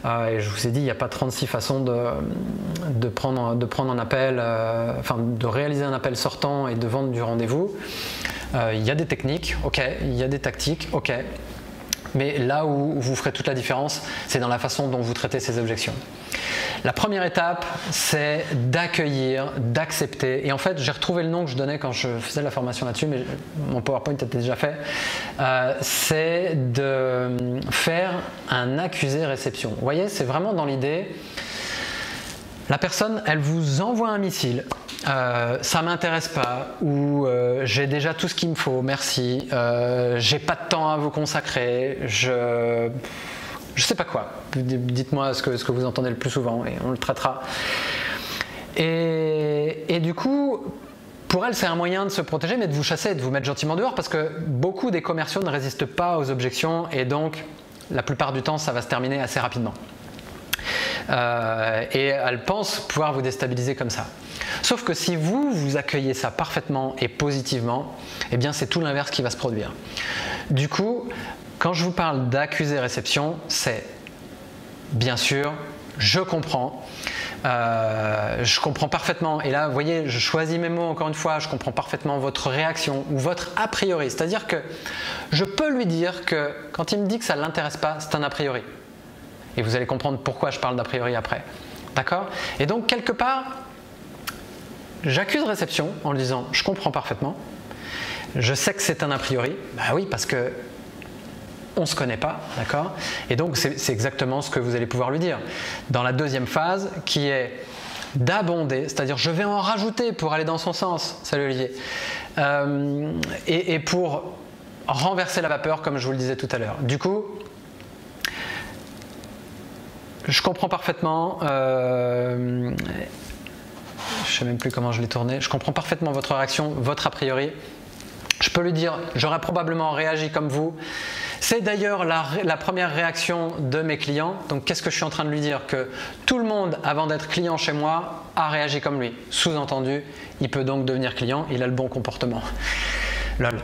Et je vous ai dit, il n'y a pas 36 façons de prendre un appel, enfin de réaliser un appel sortant et de vendre du rendez-vous. Il y a des techniques, ok, il y a des tactiques, ok. Mais là où vous ferez toute la différence, c'est dans la façon dont vous traitez ces objections. La première étape, c'est d'accueillir, d'accepter. Et en fait, j'ai retrouvé le nom que je donnais quand je faisais la formation là-dessus, mais mon PowerPoint était déjà fait. C'est de faire un accusé-réception. Vous voyez, c'est vraiment dans l'idée, la personne, elle vous envoie un missile. Ça m'intéresse pas, ou j'ai déjà tout ce qu'il me faut, merci, j'ai pas de temps à vous consacrer, je sais pas quoi. Dites-moi ce que vous entendez le plus souvent et on le traitera. Et du coup, pour elle, c'est un moyen de se protéger, mais de vous chasser, de vous mettre gentiment dehors, parce que beaucoup des commerciaux ne résistent pas aux objections, et donc la plupart du temps, ça va se terminer assez rapidement. Et elle pense pouvoir vous déstabiliser comme ça. Sauf que si vous accueillez ça parfaitement et positivement, eh bien c'est tout l'inverse qui va se produire. Du coup, quand je vous parle d'accusé-réception, c'est bien sûr, je comprends parfaitement, et là vous voyez, je choisis mes mots encore une fois, je comprends parfaitement votre réaction ou votre a priori, c'est-à-dire que je peux lui dire que quand il me dit que ça ne l'intéresse pas, c'est un a priori. Et vous allez comprendre pourquoi je parle d'a priori après. D'accord? Et donc, quelque part, j'accuse réception en lui disant « je comprends parfaitement, je sais que c'est un a priori ». Bah oui, parce que on ne se connaît pas, d'accord? Et donc, c'est exactement ce que vous allez pouvoir lui dire. Dans la deuxième phase, qui est d'abonder, c'est-à-dire je vais en rajouter pour aller dans son sens, salut Olivier, et pour renverser la vapeur, comme je vous le disais tout à l'heure. Du coup, je comprends parfaitement, je ne sais même plus comment je l'ai tourné, je comprends parfaitement votre réaction, votre a priori. Je peux lui dire, j'aurais probablement réagi comme vous. C'est d'ailleurs la première réaction de mes clients. Donc qu'est-ce que je suis en train de lui dire? Que tout le monde, avant d'être client chez moi, a réagi comme lui. Sous-entendu, il peut donc devenir client, il a le bon comportement. Lol.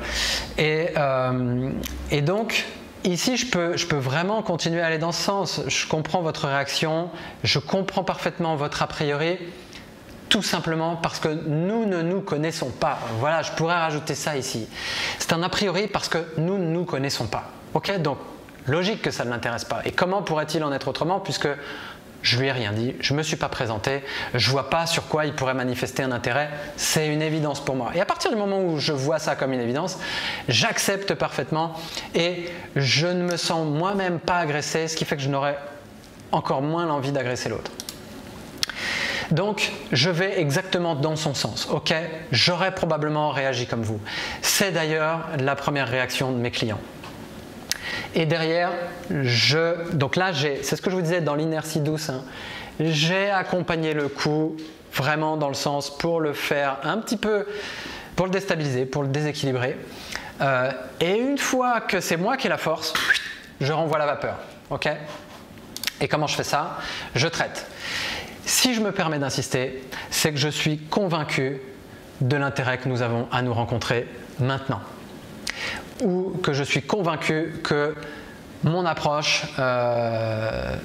Et donc, ici, je peux vraiment continuer à aller dans ce sens. Je comprends votre réaction, je comprends parfaitement votre a priori, tout simplement parce que nous ne nous connaissons pas. Voilà, je pourrais rajouter ça ici. C'est un a priori parce que nous ne nous connaissons pas. Ok, donc logique que ça ne l'intéresse pas. Et comment pourrait-il en être autrement puisque je lui ai rien dit, je ne me suis pas présenté, je ne vois pas sur quoi il pourrait manifester un intérêt, c'est une évidence pour moi. Et à partir du moment où je vois ça comme une évidence, j'accepte parfaitement et je ne me sens moi-même pas agressé, ce qui fait que je n'aurai encore moins l'envie d'agresser l'autre. Donc, je vais exactement dans son sens. Ok, j'aurais probablement réagi comme vous. C'est d'ailleurs la première réaction de mes clients. Et derrière, donc là, c'est ce que je vous disais dans l'inertie douce, hein, j'ai accompagné le coup vraiment dans le sens pour le faire un petit peu, pour le déstabiliser, pour le déséquilibrer. Et une fois que c'est moi qui ai la force, je renvoie la vapeur. Ok? Et comment je fais ça? Je traite. Si je me permets d'insister, c'est que je suis convaincu de l'intérêt que nous avons à nous rencontrer maintenant. Ou que je suis convaincu que mon approche peut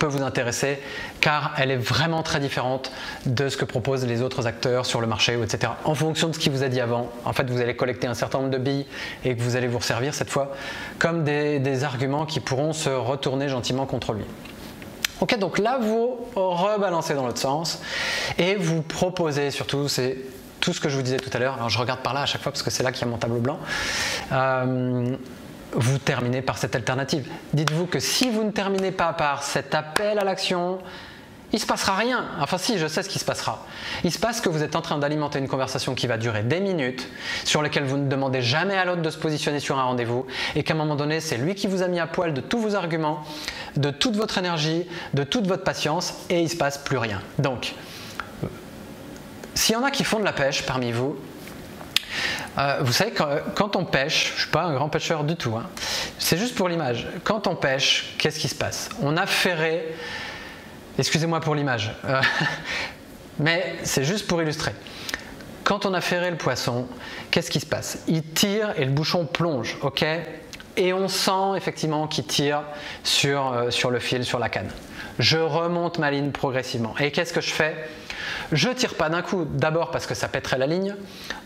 vous intéresser car elle est vraiment très différente de ce que proposent les autres acteurs sur le marché, etc. En fonction de ce qui vous a dit avant, en fait vous allez collecter un certain nombre de billes et que vous allez vous resservir cette fois comme des arguments qui pourront se retourner gentiment contre lui. Ok, donc là vous rebalancez dans l'autre sens et vous proposez surtout, c'est tout ce que je vous disais tout à l'heure, alors je regarde par là à chaque fois parce que c'est là qu'il y a mon tableau blanc, vous terminez par cette alternative. Dites-vous que si vous ne terminez pas par cet appel à l'action, il ne se passera rien. Enfin si, je sais ce qui se passera. Il se passe que vous êtes en train d'alimenter une conversation qui va durer des minutes, sur lesquelles vous ne demandez jamais à l'autre de se positionner sur un rendez-vous, et qu'à un moment donné, c'est lui qui vous a mis à poil de tous vos arguments, de toute votre énergie, de toute votre patience, et il ne se passe plus rien. Donc, s'il y en a qui font de la pêche parmi vous, vous savez, quand on pêche, je ne suis pas un grand pêcheur du tout, hein, c'est juste pour l'image. Quand on pêche, qu'est-ce qui se passe? On a ferré, excusez-moi pour l'image, mais c'est juste pour illustrer. Quand on a ferré le poisson, qu'est-ce qui se passe? Il tire et le bouchon plonge, ok? Et on sent effectivement qu'il tire sur le fil, sur la canne. Je remonte ma ligne progressivement. Et qu'est-ce que je fais? Je ne tire pas d'un coup, d'abord parce que ça pèterait la ligne,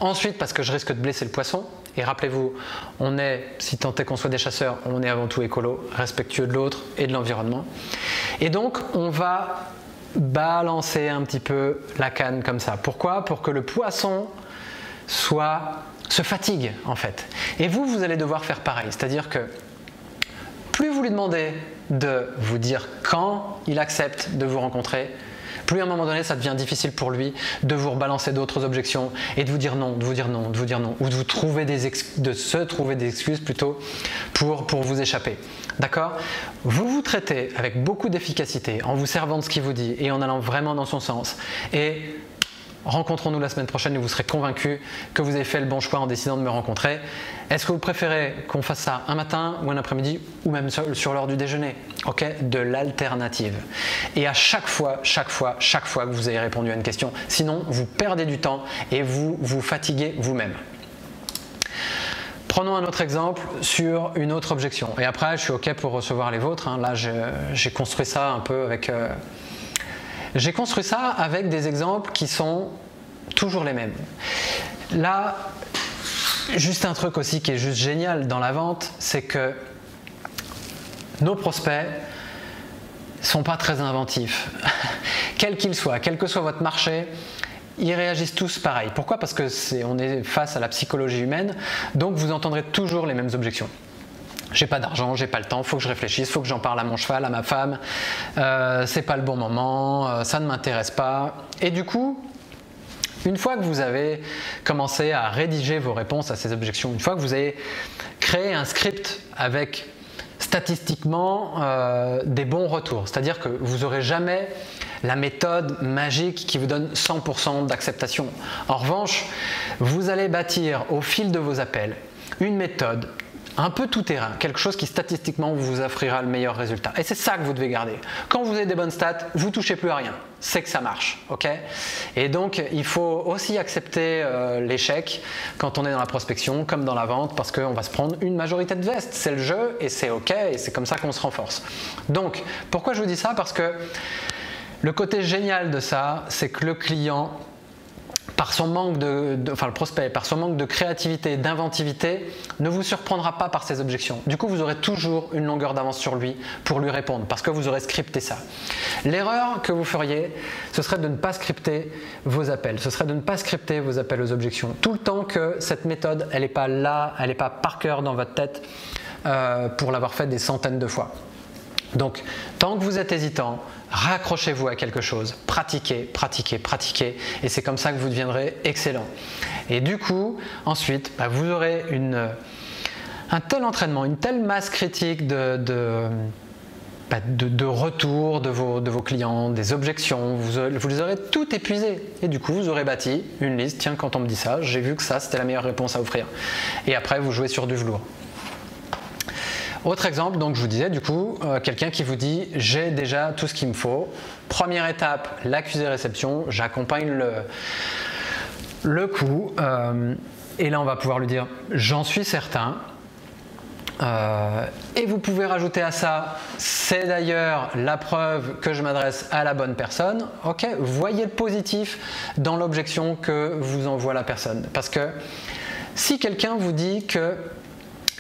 ensuite parce que je risque de blesser le poisson. Et rappelez-vous, on est, si tant est qu'on soit des chasseurs, on est avant tout écolo, respectueux de l'autre et de l'environnement. Et donc, on va balancez un petit peu la canne comme ça. Pourquoi? Pour que le poisson se fatigue en fait. Et vous allez devoir faire pareil. C'est-à-dire que plus vous lui demandez de vous dire quand il accepte de vous rencontrer, plus à un moment donné ça devient difficile pour lui de vous rebalancer d'autres objections et de vous dire non, de vous dire non, de vous dire non, ou de se trouver des excuses plutôt pour vous échapper. D'accord? Vous vous traitez avec beaucoup d'efficacité en vous servant de ce qu'il vous dit et en allant vraiment dans son sens. Et rencontrons-nous la semaine prochaine et vous serez convaincu que vous avez fait le bon choix en décidant de me rencontrer. Est-ce que vous préférez qu'on fasse ça un matin ou un après-midi ou même sur l'heure du déjeuner? Ok, de l'alternative. Et à chaque fois que vous avez répondu à une question, sinon vous perdez du temps et vous vous fatiguez vous-même. Prenons un autre exemple sur une autre objection. Et après, je suis ok pour recevoir les vôtres. Hein. Là, j'ai construit ça un peu avec... J'ai construit ça avec des exemples qui sont toujours les mêmes. Là, juste un truc aussi qui est juste génial dans la vente, c'est que nos prospects ne sont pas très inventifs. Quel qu'il soit, quel que soit votre marché, ils réagissent tous pareil. Pourquoi? Parce que on est face à la psychologie humaine, donc vous entendrez toujours les mêmes objections. J'ai pas d'argent, j'ai pas le temps, faut que je réfléchisse, faut que j'en parle à mon cheval, à ma femme, c'est pas le bon moment, ça ne m'intéresse pas. Et du coup, une fois que vous avez commencé à rédiger vos réponses à ces objections, une fois que vous avez créé un script avec statistiquement des bons retours, c'est-à-dire que vous n'aurez jamais la méthode magique qui vous donne 100% d'acceptation. En revanche, vous allez bâtir au fil de vos appels une méthode un peu tout terrain, quelque chose qui statistiquement vous offrira le meilleur résultat. Et c'est ça que vous devez garder. Quand vous avez des bonnes stats, vous ne touchez plus à rien. C'est que ça marche. Ok? Et donc, il faut aussi accepter l'échec quand on est dans la prospection, comme dans la vente, parce qu'on va se prendre une majorité de veste. C'est le jeu et c'est ok, et c'est comme ça qu'on se renforce. Donc, pourquoi je vous dis ça? Parce que le côté génial de ça, c'est que le client, par son manque le prospect, par son manque de créativité, d'inventivité, ne vous surprendra pas par ses objections. Du coup, vous aurez toujours une longueur d'avance sur lui pour lui répondre, parce que vous aurez scripté ça. L'erreur que vous feriez, ce serait de ne pas scripter vos appels. Ce serait de ne pas scripter vos appels aux objections. Tout le temps que cette méthode, elle n'est pas là, elle n'est pas par cœur dans votre tête pour l'avoir fait des centaines de fois. Donc, tant que vous êtes hésitant, raccrochez-vous à quelque chose, pratiquez, pratiquez, pratiquez, et c'est comme ça que vous deviendrez excellent. Et du coup, ensuite, vous aurez un tel entraînement, une telle masse critique de retour de vos clients, des objections, vous les aurez toutes épuisées. Et du coup, vous aurez bâti une liste, tiens, quand on me dit ça, j'ai vu que ça, c'était la meilleure réponse à offrir. Et après, vous jouez sur du velours. Autre exemple, donc je vous disais du coup, quelqu'un qui vous dit « j'ai déjà tout ce qu'il me faut ». Première étape, l'accusé-réception, j'accompagne le coup et là on va pouvoir lui dire « j'en suis certain ». Et vous pouvez rajouter à ça, c'est d'ailleurs la preuve que je m'adresse à la bonne personne. Ok, voyez le positif dans l'objection que vous envoie la personne. Parce que si quelqu'un vous dit que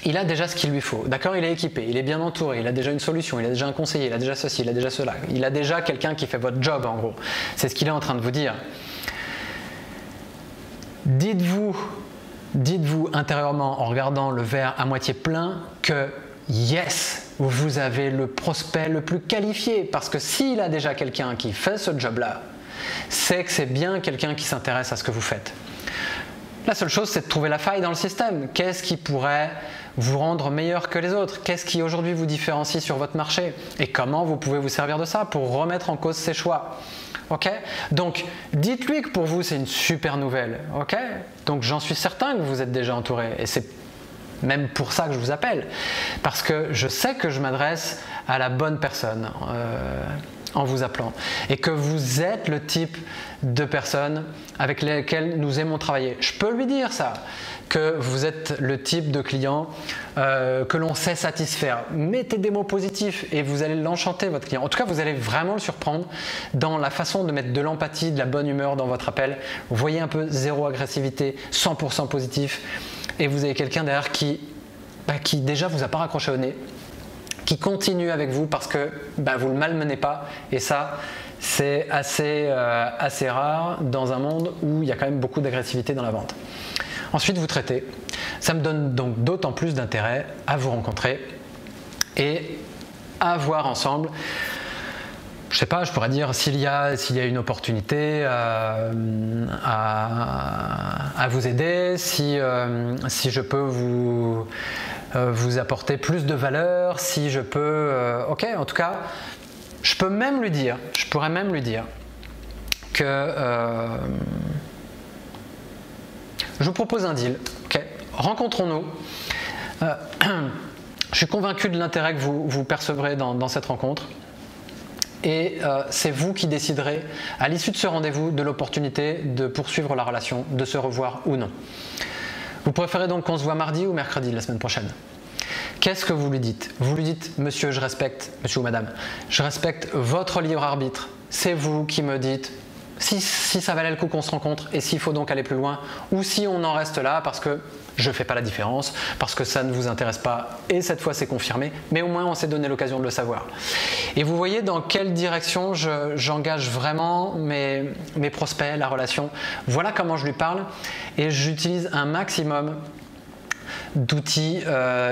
il a déjà ce qu'il lui faut, d'accord, il est équipé, il est bien entouré, il a déjà une solution, il a déjà un conseiller, il a déjà ceci, il a déjà cela, il a déjà quelqu'un qui fait votre job en gros. C'est ce qu'il est en train de vous dire. Dites-vous intérieurement en regardant le verre à moitié plein que yes, vous avez le prospect le plus qualifié parce que s'il a déjà quelqu'un qui fait ce job-là, c'est que c'est bien quelqu'un qui s'intéresse à ce que vous faites. La seule chose, c'est de trouver la faille dans le système. Qu'est-ce qui pourrait vous rendre meilleur que les autres? Qu'est-ce qui aujourd'hui vous différencie sur votre marché? Et comment vous pouvez vous servir de ça pour remettre en cause ses choix? Ok? Donc, dites-lui que pour vous, c'est une super nouvelle. Ok? Donc, j'en suis certain que vous êtes déjà entouré. Et c'est même pour ça que je vous appelle. Parce que je sais que je m'adresse à la bonne personne en vous appelant. Et que vous êtes le type de personne avec lesquelles nous aimons travailler. Je peux lui dire ça, que vous êtes le type de client que l'on sait satisfaire. Mettez des mots positifs et vous allez l'enchanter, votre client. En tout cas, vous allez vraiment le surprendre dans la façon de mettre de l'empathie, de la bonne humeur dans votre appel. Vous voyez un peu zéro agressivité, 100% positif. Et vous avez quelqu'un derrière qui déjà vous a pas raccroché au nez, qui continue avec vous parce que vous ne le malmenez pas. Et ça, c'est assez rare dans un monde où il y a quand même beaucoup d'agressivité dans la vente. Ensuite, vous traitez. Ça me donne donc d'autant plus d'intérêt à vous rencontrer et à voir ensemble. Je sais pas, je pourrais dire s'il y a une opportunité à vous aider, si je peux vous apporter plus de valeur, si je peux... ok, en tout cas, je pourrais même lui dire que je vous propose un deal. Ok, rencontrons-nous. Je suis convaincu de l'intérêt que vous percevrez dans cette rencontre. Et c'est vous qui déciderez, à l'issue de ce rendez-vous, de l'opportunité de poursuivre la relation, de se revoir ou non. Vous préférez donc qu'on se voit mardi ou mercredi la semaine prochaine? Qu'est-ce que vous lui dites? Vous lui dites, monsieur, je respecte, monsieur ou madame, je respecte votre libre arbitre. C'est vous qui me dites si ça valait le coup qu'on se rencontre et s'il faut donc aller plus loin, ou si on en reste là parce que je ne fais pas la différence, parce que ça ne vous intéresse pas, et cette fois c'est confirmé, mais au moins on s'est donné l'occasion de le savoir. Et vous voyez dans quelle direction j'engage vraiment mes prospects, la relation. Voilà comment je lui parle, et j'utilise un maximum d'outils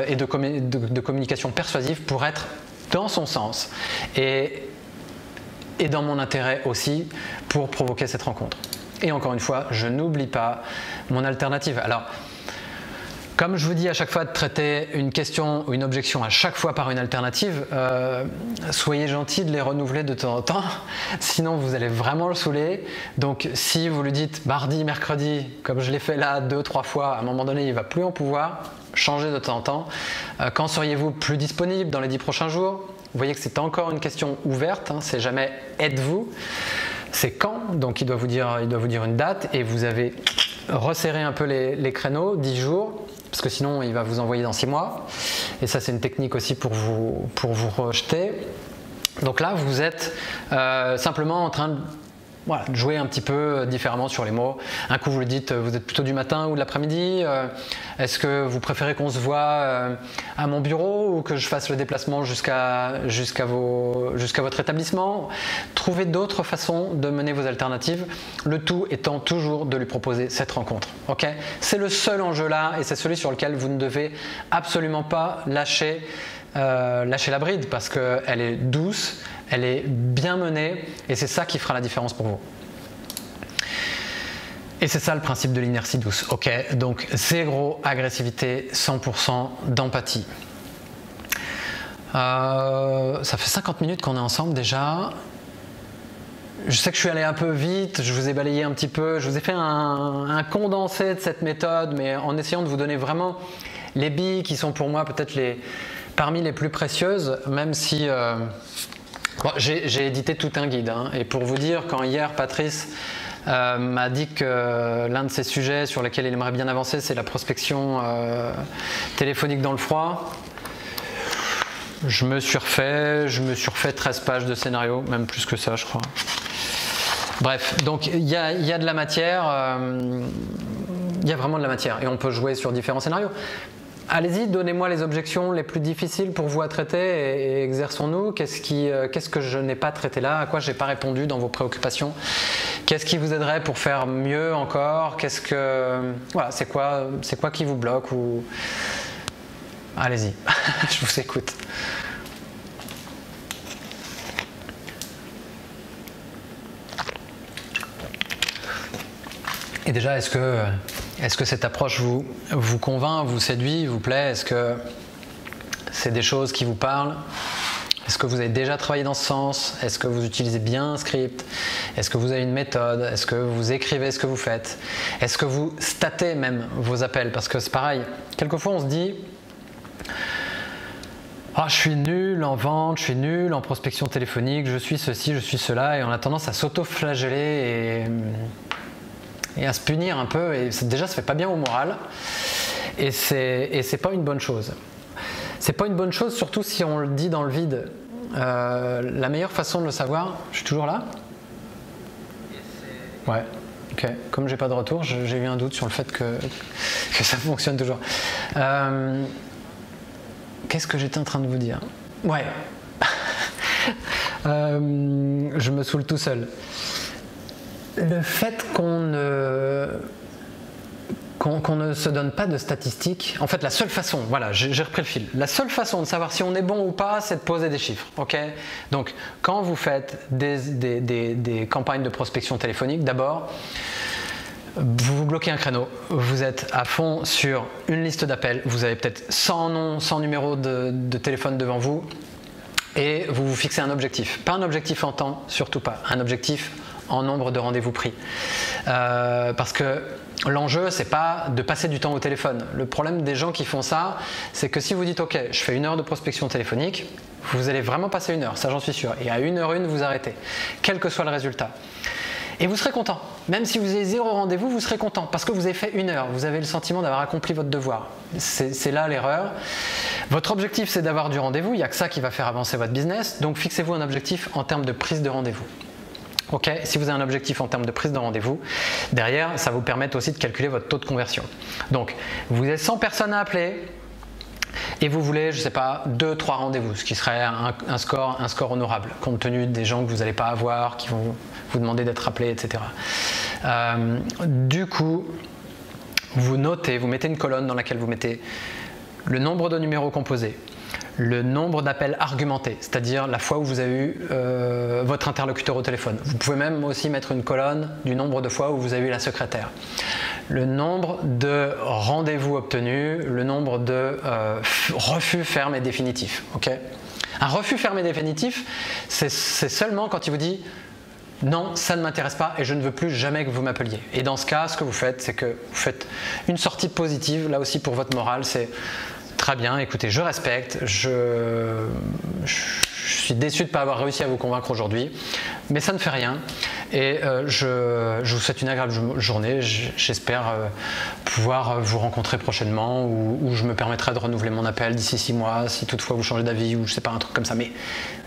et de communication persuasive pour être dans son sens et dans mon intérêt aussi pour provoquer cette rencontre. Et encore une fois, je n'oublie pas mon alternative. Alors, comme je vous dis à chaque fois de traiter une question ou une objection à chaque fois par une alternative, soyez gentil de les renouveler de temps en temps, sinon vous allez vraiment le saouler. Donc si vous lui dites mardi, mercredi, comme je l'ai fait là 2-3 fois, à un moment donné il ne va plus en pouvoir, changez de temps en temps. Quand seriez-vous plus disponible dans les 10 prochains jours? Vous voyez que c'est encore une question ouverte, hein, c'est jamais êtes-vous, c'est quand, donc il doit vous dire une date et vous avez resserré un peu les créneaux, 10 jours, parce que sinon il va vous envoyer dans 6 mois. Et ça c'est une technique aussi pour vous rejeter. Donc là vous êtes simplement en train de jouer un petit peu différemment sur les mots. Un coup vous le dites, vous êtes plutôt du matin ou de l'après-midi, est-ce que vous préférez qu'on se voit à mon bureau ou que je fasse le déplacement jusqu'à votre établissement? Trouvez d'autres façons de mener vos alternatives, le tout étant toujours de lui proposer cette rencontre. Okay, c'est le seul enjeu là et c'est celui sur lequel vous ne devez absolument pas lâcher la bride parce qu'elle est douce, elle est bien menée et c'est ça qui fera la différence pour vous. Et c'est ça le principe de l'inertie douce. Ok, donc zéro agressivité, 100% d'empathie. Ça fait 50 minutes qu'on est ensemble déjà. Je sais que je suis allé un peu vite, je vous ai balayé un petit peu, je vous ai fait un condensé de cette méthode, mais en essayant de vous donner vraiment les billes qui sont pour moi peut-être parmi les plus précieuses, même si j'ai édité tout un guide. Hein, et pour vous dire, quand hier Patrice m'a dit que l'un de ses sujets sur lesquels il aimerait bien avancer, c'est la prospection téléphonique dans le froid, je me suis refait 13 pages de scénario, même plus que ça je crois. Bref, donc il y a de la matière, il y a vraiment de la matière et on peut jouer sur différents scénarios. Allez-y, donnez-moi les objections les plus difficiles pour vous à traiter et exerçons-nous. Qu'est-ce que je n'ai pas traité là? À quoi je n'ai pas répondu dans vos préoccupations? Qu'est-ce qui vous aiderait pour faire mieux encore? Voilà, c'est quoi qui vous bloque ou... Allez-y, je vous écoute. Et déjà, est-ce que cette approche vous convainc, vous séduit, vous plaît? Est-ce que c'est des choses qui vous parlent? Est-ce que vous avez déjà travaillé dans ce sens? Est-ce que vous utilisez bien un script? Est-ce que vous avez une méthode? Est-ce que vous écrivez ce que vous faites? Est-ce que vous statez même vos appels? Parce que c'est pareil, quelquefois on se dit « Ah, je suis nul en vente, je suis nul en prospection téléphonique, je suis ceci, je suis cela » et on a tendance à s'auto-flageller et à se punir un peu, et déjà ça fait pas bien au moral, et c'est pas une bonne chose. C'est pas une bonne chose, surtout si on le dit dans le vide. La meilleure façon de le savoir, je suis toujours là? Ouais, ok. Comme j'ai pas de retour, j'ai eu un doute sur le fait que ça fonctionne toujours. Qu'est-ce que j'étais en train de vous dire? Ouais. Je me saoule tout seul. Le fait qu'on ne se donne pas de statistiques, en fait la seule façon, voilà, j'ai repris le fil, la seule façon de savoir si on est bon ou pas, c'est de poser des chiffres, ok? Donc quand vous faites des campagnes de prospection téléphonique, d'abord, vous vous bloquez un créneau, vous êtes à fond sur une liste d'appels, vous avez peut-être 100 noms, 100 numéros de téléphone devant vous, et vous vous fixez un objectif. Pas un objectif en temps, surtout pas, un objectif en nombre de rendez-vous pris. Parce que l'enjeu, c'est pas de passer du temps au téléphone. Le problème des gens qui font ça, c'est que si vous dites ok, je fais 1 heure de prospection téléphonique, vous allez vraiment passer 1 heure, ça j'en suis sûr. Et à 1h01, vous arrêtez, quel que soit le résultat. Et vous serez content. Même si vous avez 0 rendez-vous, vous serez content parce que vous avez fait 1 heure. Vous avez le sentiment d'avoir accompli votre devoir. C'est là l'erreur. Votre objectif, c'est d'avoir du rendez-vous. Il n'y a que ça qui va faire avancer votre business. Donc fixez-vous un objectif en termes de prise de rendez-vous. Ok, si vous avez un objectif en termes de prise de rendez-vous, derrière, ça va vous permettre aussi de calculer votre taux de conversion. Donc, vous avez 100 personnes à appeler et vous voulez, je ne sais pas, 2-3 rendez-vous, ce qui serait un score honorable, compte tenu des gens que vous n'allez pas avoir, qui vont vous demander d'être appelés, etc. Du coup, vous notez, vous mettez une colonne dans laquelle vous mettez le nombre de numéros composés, le nombre d'appels argumentés, c'est-à-dire la fois où vous avez eu votre interlocuteur au téléphone. Vous pouvez même aussi mettre une colonne du nombre de fois où vous avez eu la secrétaire. Le nombre de rendez-vous obtenus, le nombre de refus fermes et définitifs. Okay, un refus ferme et définitif, c'est seulement quand il vous dit « non, ça ne m'intéresse pas et je ne veux plus jamais que vous m'appeliez ». Et dans ce cas, ce que vous faites, c'est que vous faites une sortie positive, là aussi pour votre morale, c'est très bien, écoutez, je respecte, je suis déçu de ne pas avoir réussi à vous convaincre aujourd'hui, mais ça ne fait rien et je vous souhaite une agréable journée, j'espère pouvoir vous rencontrer prochainement ou je me permettrai de renouveler mon appel d'ici 6 mois si toutefois vous changez d'avis ou je sais pas, un truc comme ça, mais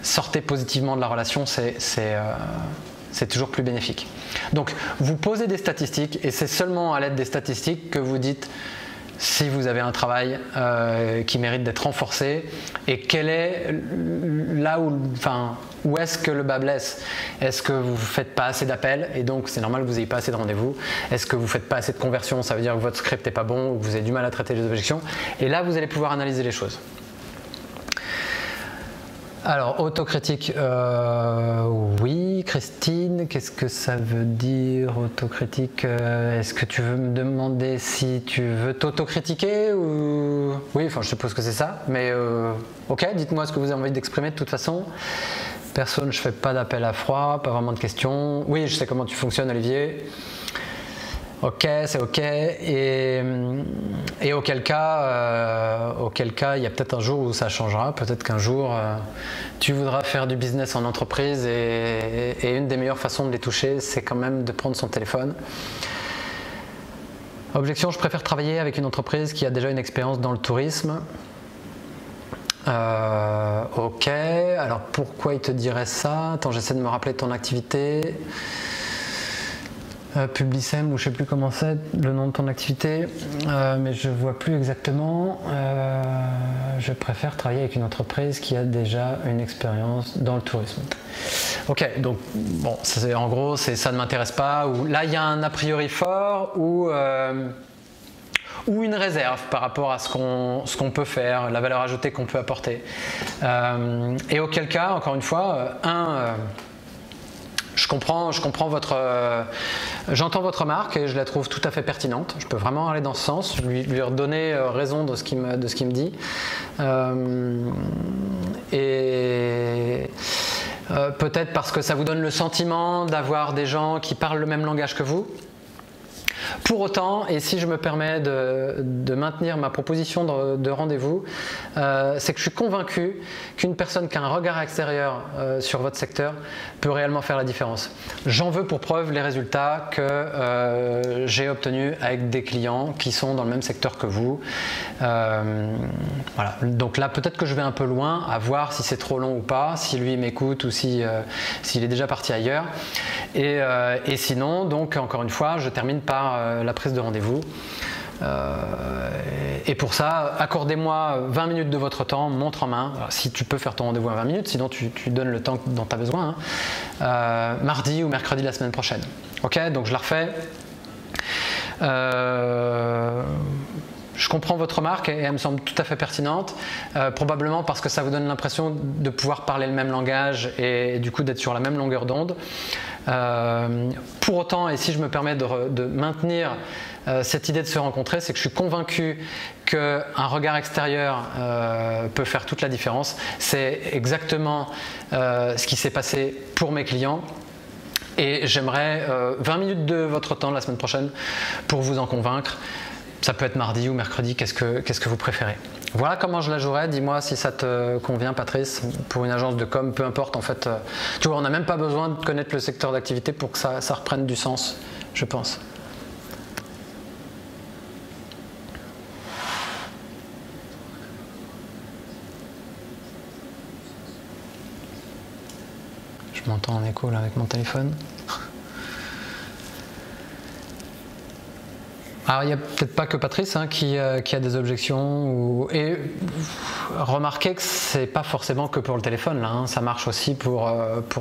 sortez positivement de la relation, c'est toujours plus bénéfique. Donc vous posez des statistiques et c'est seulement à l'aide des statistiques que vous dites si vous avez un travail qui mérite d'être renforcé et quel est là où est-ce que le bas blesse. Est-ce que vous ne faites pas assez d'appels et donc c'est normal que vous n'ayez pas assez de rendez-vous? Est-ce que vous ne faites pas assez de conversions? Ça veut dire que votre script n'est pas bon ou que vous avez du mal à traiter les objections et là vous allez pouvoir analyser les choses. Alors, autocritique, oui. Christine, qu'est-ce que ça veut dire autocritique? Est-ce que tu veux me demander si tu veux t'autocritiquer ou... Oui, enfin je suppose que c'est ça, mais ok, dites-moi ce que vous avez envie d'exprimer de toute façon. Personne, je fais pas d'appel à froid, pas vraiment de questions. Oui, je sais comment tu fonctionnes, Olivier. Ok, c'est ok. Et auquel cas, il y a peut-être un jour où ça changera. Peut-être qu'un jour, tu voudras faire du business en entreprise et une des meilleures façons de les toucher, c'est quand même de prendre son téléphone. Objection, je préfère travailler avec une entreprise qui a déjà une expérience dans le tourisme. Ok, alors pourquoi il te dirait ça? Attends, j'essaie de me rappeler ton activité. Publicem ou je sais plus comment c'est le nom de ton activité, mais je vois plus exactement. Je préfère travailler avec une entreprise qui a déjà une expérience dans le tourisme. Ok, donc bon, en gros, ça ne m'intéresse pas. Ou là, il y a un a priori fort ou une réserve par rapport à ce qu'on peut faire, la valeur ajoutée qu'on peut apporter. Et auquel cas, encore une fois, je comprends j'entends votre remarque et je la trouve tout à fait pertinente. Je peux vraiment aller dans ce sens, lui redonner raison de ce qu'il me dit. Peut-être parce que ça vous donne le sentiment d'avoir des gens qui parlent le même langage que vous. Pour autant, et si je me permets de maintenir ma proposition de rendez-vous, c'est que je suis convaincu qu'une personne qui a un regard extérieur sur votre secteur peut réellement faire la différence. J'en veux pour preuve les résultats que j'ai obtenus avec des clients qui sont dans le même secteur que vous. Voilà. Donc là, peut-être que je vais un peu loin, à voir si c'est trop long ou pas, si lui m'écoute ou s'il est déjà parti ailleurs. Et sinon, donc encore une fois, je termine par la prise de rendez-vous. Et pour ça, accordez-moi 20 minutes de votre temps, montre en main. Alors, si tu peux faire ton rendez-vous à 20 minutes, sinon tu donnes le temps dont tu as besoin. Mardi ou mercredi la semaine prochaine. Ok, donc je la refais. Je comprends votre remarque et elle me semble tout à fait pertinente, probablement parce que ça vous donne l'impression de pouvoir parler le même langage et du coup d'être sur la même longueur d'onde. Pour autant, et si je me permets de maintenir cette idée de se rencontrer, c'est que je suis convaincu qu'un regard extérieur peut faire toute la différence. C'est exactement ce qui s'est passé pour mes clients. Et j'aimerais 20 minutes de votre temps la semaine prochaine pour vous en convaincre. Ça peut être mardi ou mercredi, qu'est-ce que vous préférez? Voilà comment je la jouerais. Dis-moi si ça te convient, Patrice. Pour une agence de com, peu importe en fait. Tu vois, on n'a même pas besoin de connaître le secteur d'activité pour que ça reprenne du sens, je pense. Je m'entends en écho là avec mon téléphone. Alors il n'y a peut-être pas que Patrice qui a des objections. Et remarquez que c'est pas forcément que pour le téléphone là, ça marche aussi pour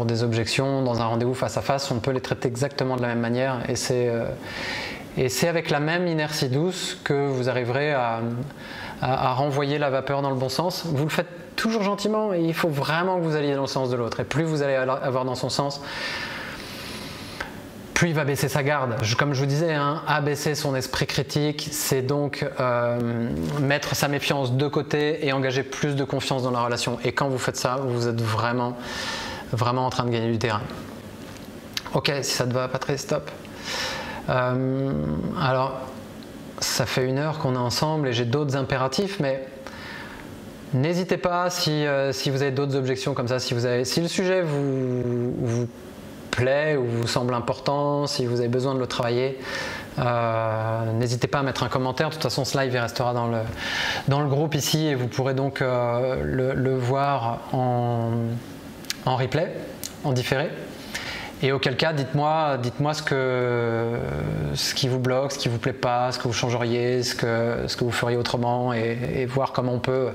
des objections dans un rendez-vous face à face. On peut les traiter exactement de la même manière et c'est avec la même inertie douce que vous arriverez à renvoyer la vapeur dans le bon sens. Vous le faites toujours gentiment et il faut vraiment que vous alliez dans le sens de l'autre. Et plus vous allez avoir dans son sens, plus il va baisser sa garde. Comme je vous disais, abaisser son esprit critique, c'est donc mettre sa méfiance de côté et engager plus de confiance dans la relation. Et quand vous faites ça, vous êtes vraiment, vraiment en train de gagner du terrain. Ok, si ça te va, Patrice, stop. Alors, ça fait 1 heure qu'on est ensemble et j'ai d'autres impératifs, mais n'hésitez pas si vous avez d'autres objections comme ça, si le sujet vous plaît ou vous semble important, si vous avez besoin de le travailler, n'hésitez pas à mettre un commentaire. De toute façon, ce live il restera dans le groupe ici et vous pourrez donc le voir en replay, en différé. Et auquel cas, dites-moi ce qui vous bloque, ce qui vous plaît pas, ce que vous changeriez, ce que vous feriez autrement et voir comment on peut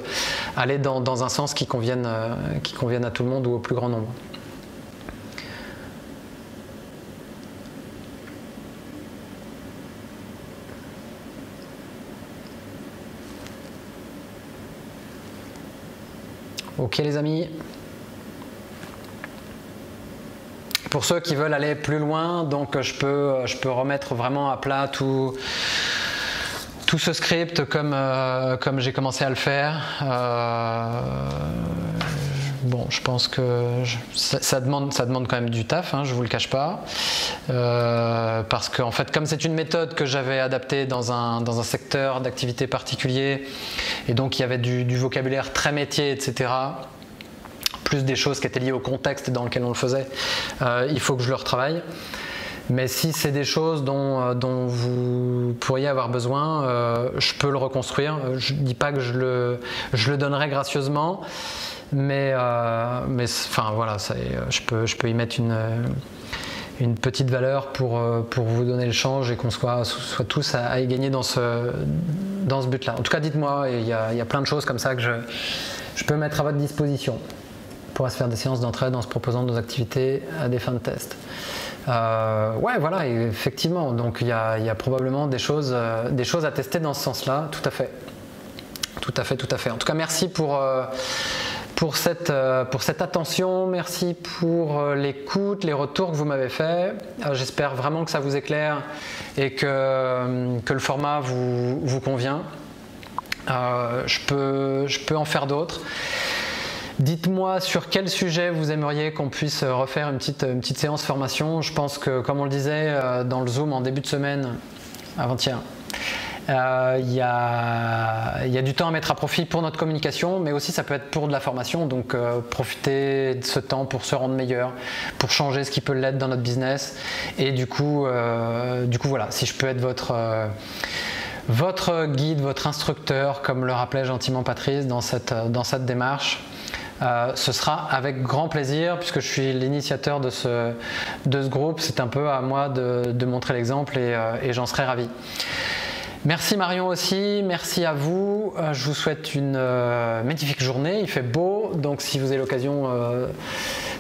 aller dans un sens qui convienne à tout le monde ou au plus grand nombre. Ok les amis. Pour ceux qui veulent aller plus loin, donc je peux remettre vraiment à plat tout ce script comme j'ai commencé à le faire. Bon, je pense que ça demande quand même du taf, je vous le cache pas, parce qu'en fait, comme c'est une méthode que j'avais adaptée dans un secteur d'activité particulier, et donc il y avait du vocabulaire très métier, etc. Plus des choses qui étaient liées au contexte dans lequel on le faisait, il faut que je le retravaille. Mais si c'est des choses dont vous pourriez avoir besoin, je peux le reconstruire. Je ne dis pas que je le donnerai gracieusement, mais enfin voilà, je peux y mettre une petite valeur pour vous donner le change et qu'on soit tous à y gagner dans ce but-là. En tout cas, dites-moi, il y a plein de choses comme ça que je peux mettre à votre disposition. On pourra se faire des séances d'entraide en se proposant nos activités à des fins de test. Ouais, voilà, effectivement. Donc il y a probablement des choses à tester dans ce sens-là. Tout à fait. Tout à fait, tout à fait. En tout cas, merci pour cette attention. Merci pour l'écoute, les retours que vous m'avez faits. J'espère vraiment que ça vous éclaire et que le format vous convient. Je peux en faire d'autres. Dites-moi sur quel sujet vous aimeriez qu'on puisse refaire une petite séance formation. Je pense que, comme on le disait dans le Zoom en début de semaine, avant-hier, il y a du temps à mettre à profit pour notre communication, mais aussi ça peut être pour de la formation. Donc profitez de ce temps pour se rendre meilleur, pour changer ce qui peut l'être dans notre business. Et du coup voilà, si je peux être votre guide, votre instructeur, comme le rappelait gentiment Patrice dans cette démarche, ce sera avec grand plaisir, puisque je suis l'initiateur de ce groupe. C'est un peu à moi de montrer l'exemple et j'en serai ravi. Merci Marion aussi, merci à vous. Je vous souhaite une magnifique journée. Il fait beau, donc si vous avez l'occasion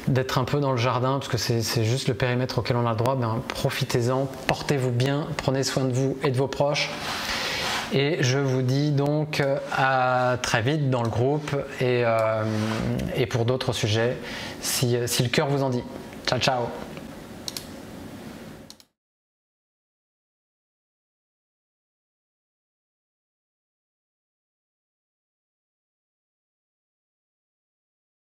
d'être un peu dans le jardin, parce que c'est juste le périmètre auquel on a le droit, ben, profitez-en, portez-vous bien, prenez soin de vous et de vos proches. Et je vous dis donc à très vite dans le groupe et pour d'autres sujets si le cœur vous en dit. Ciao, ciao!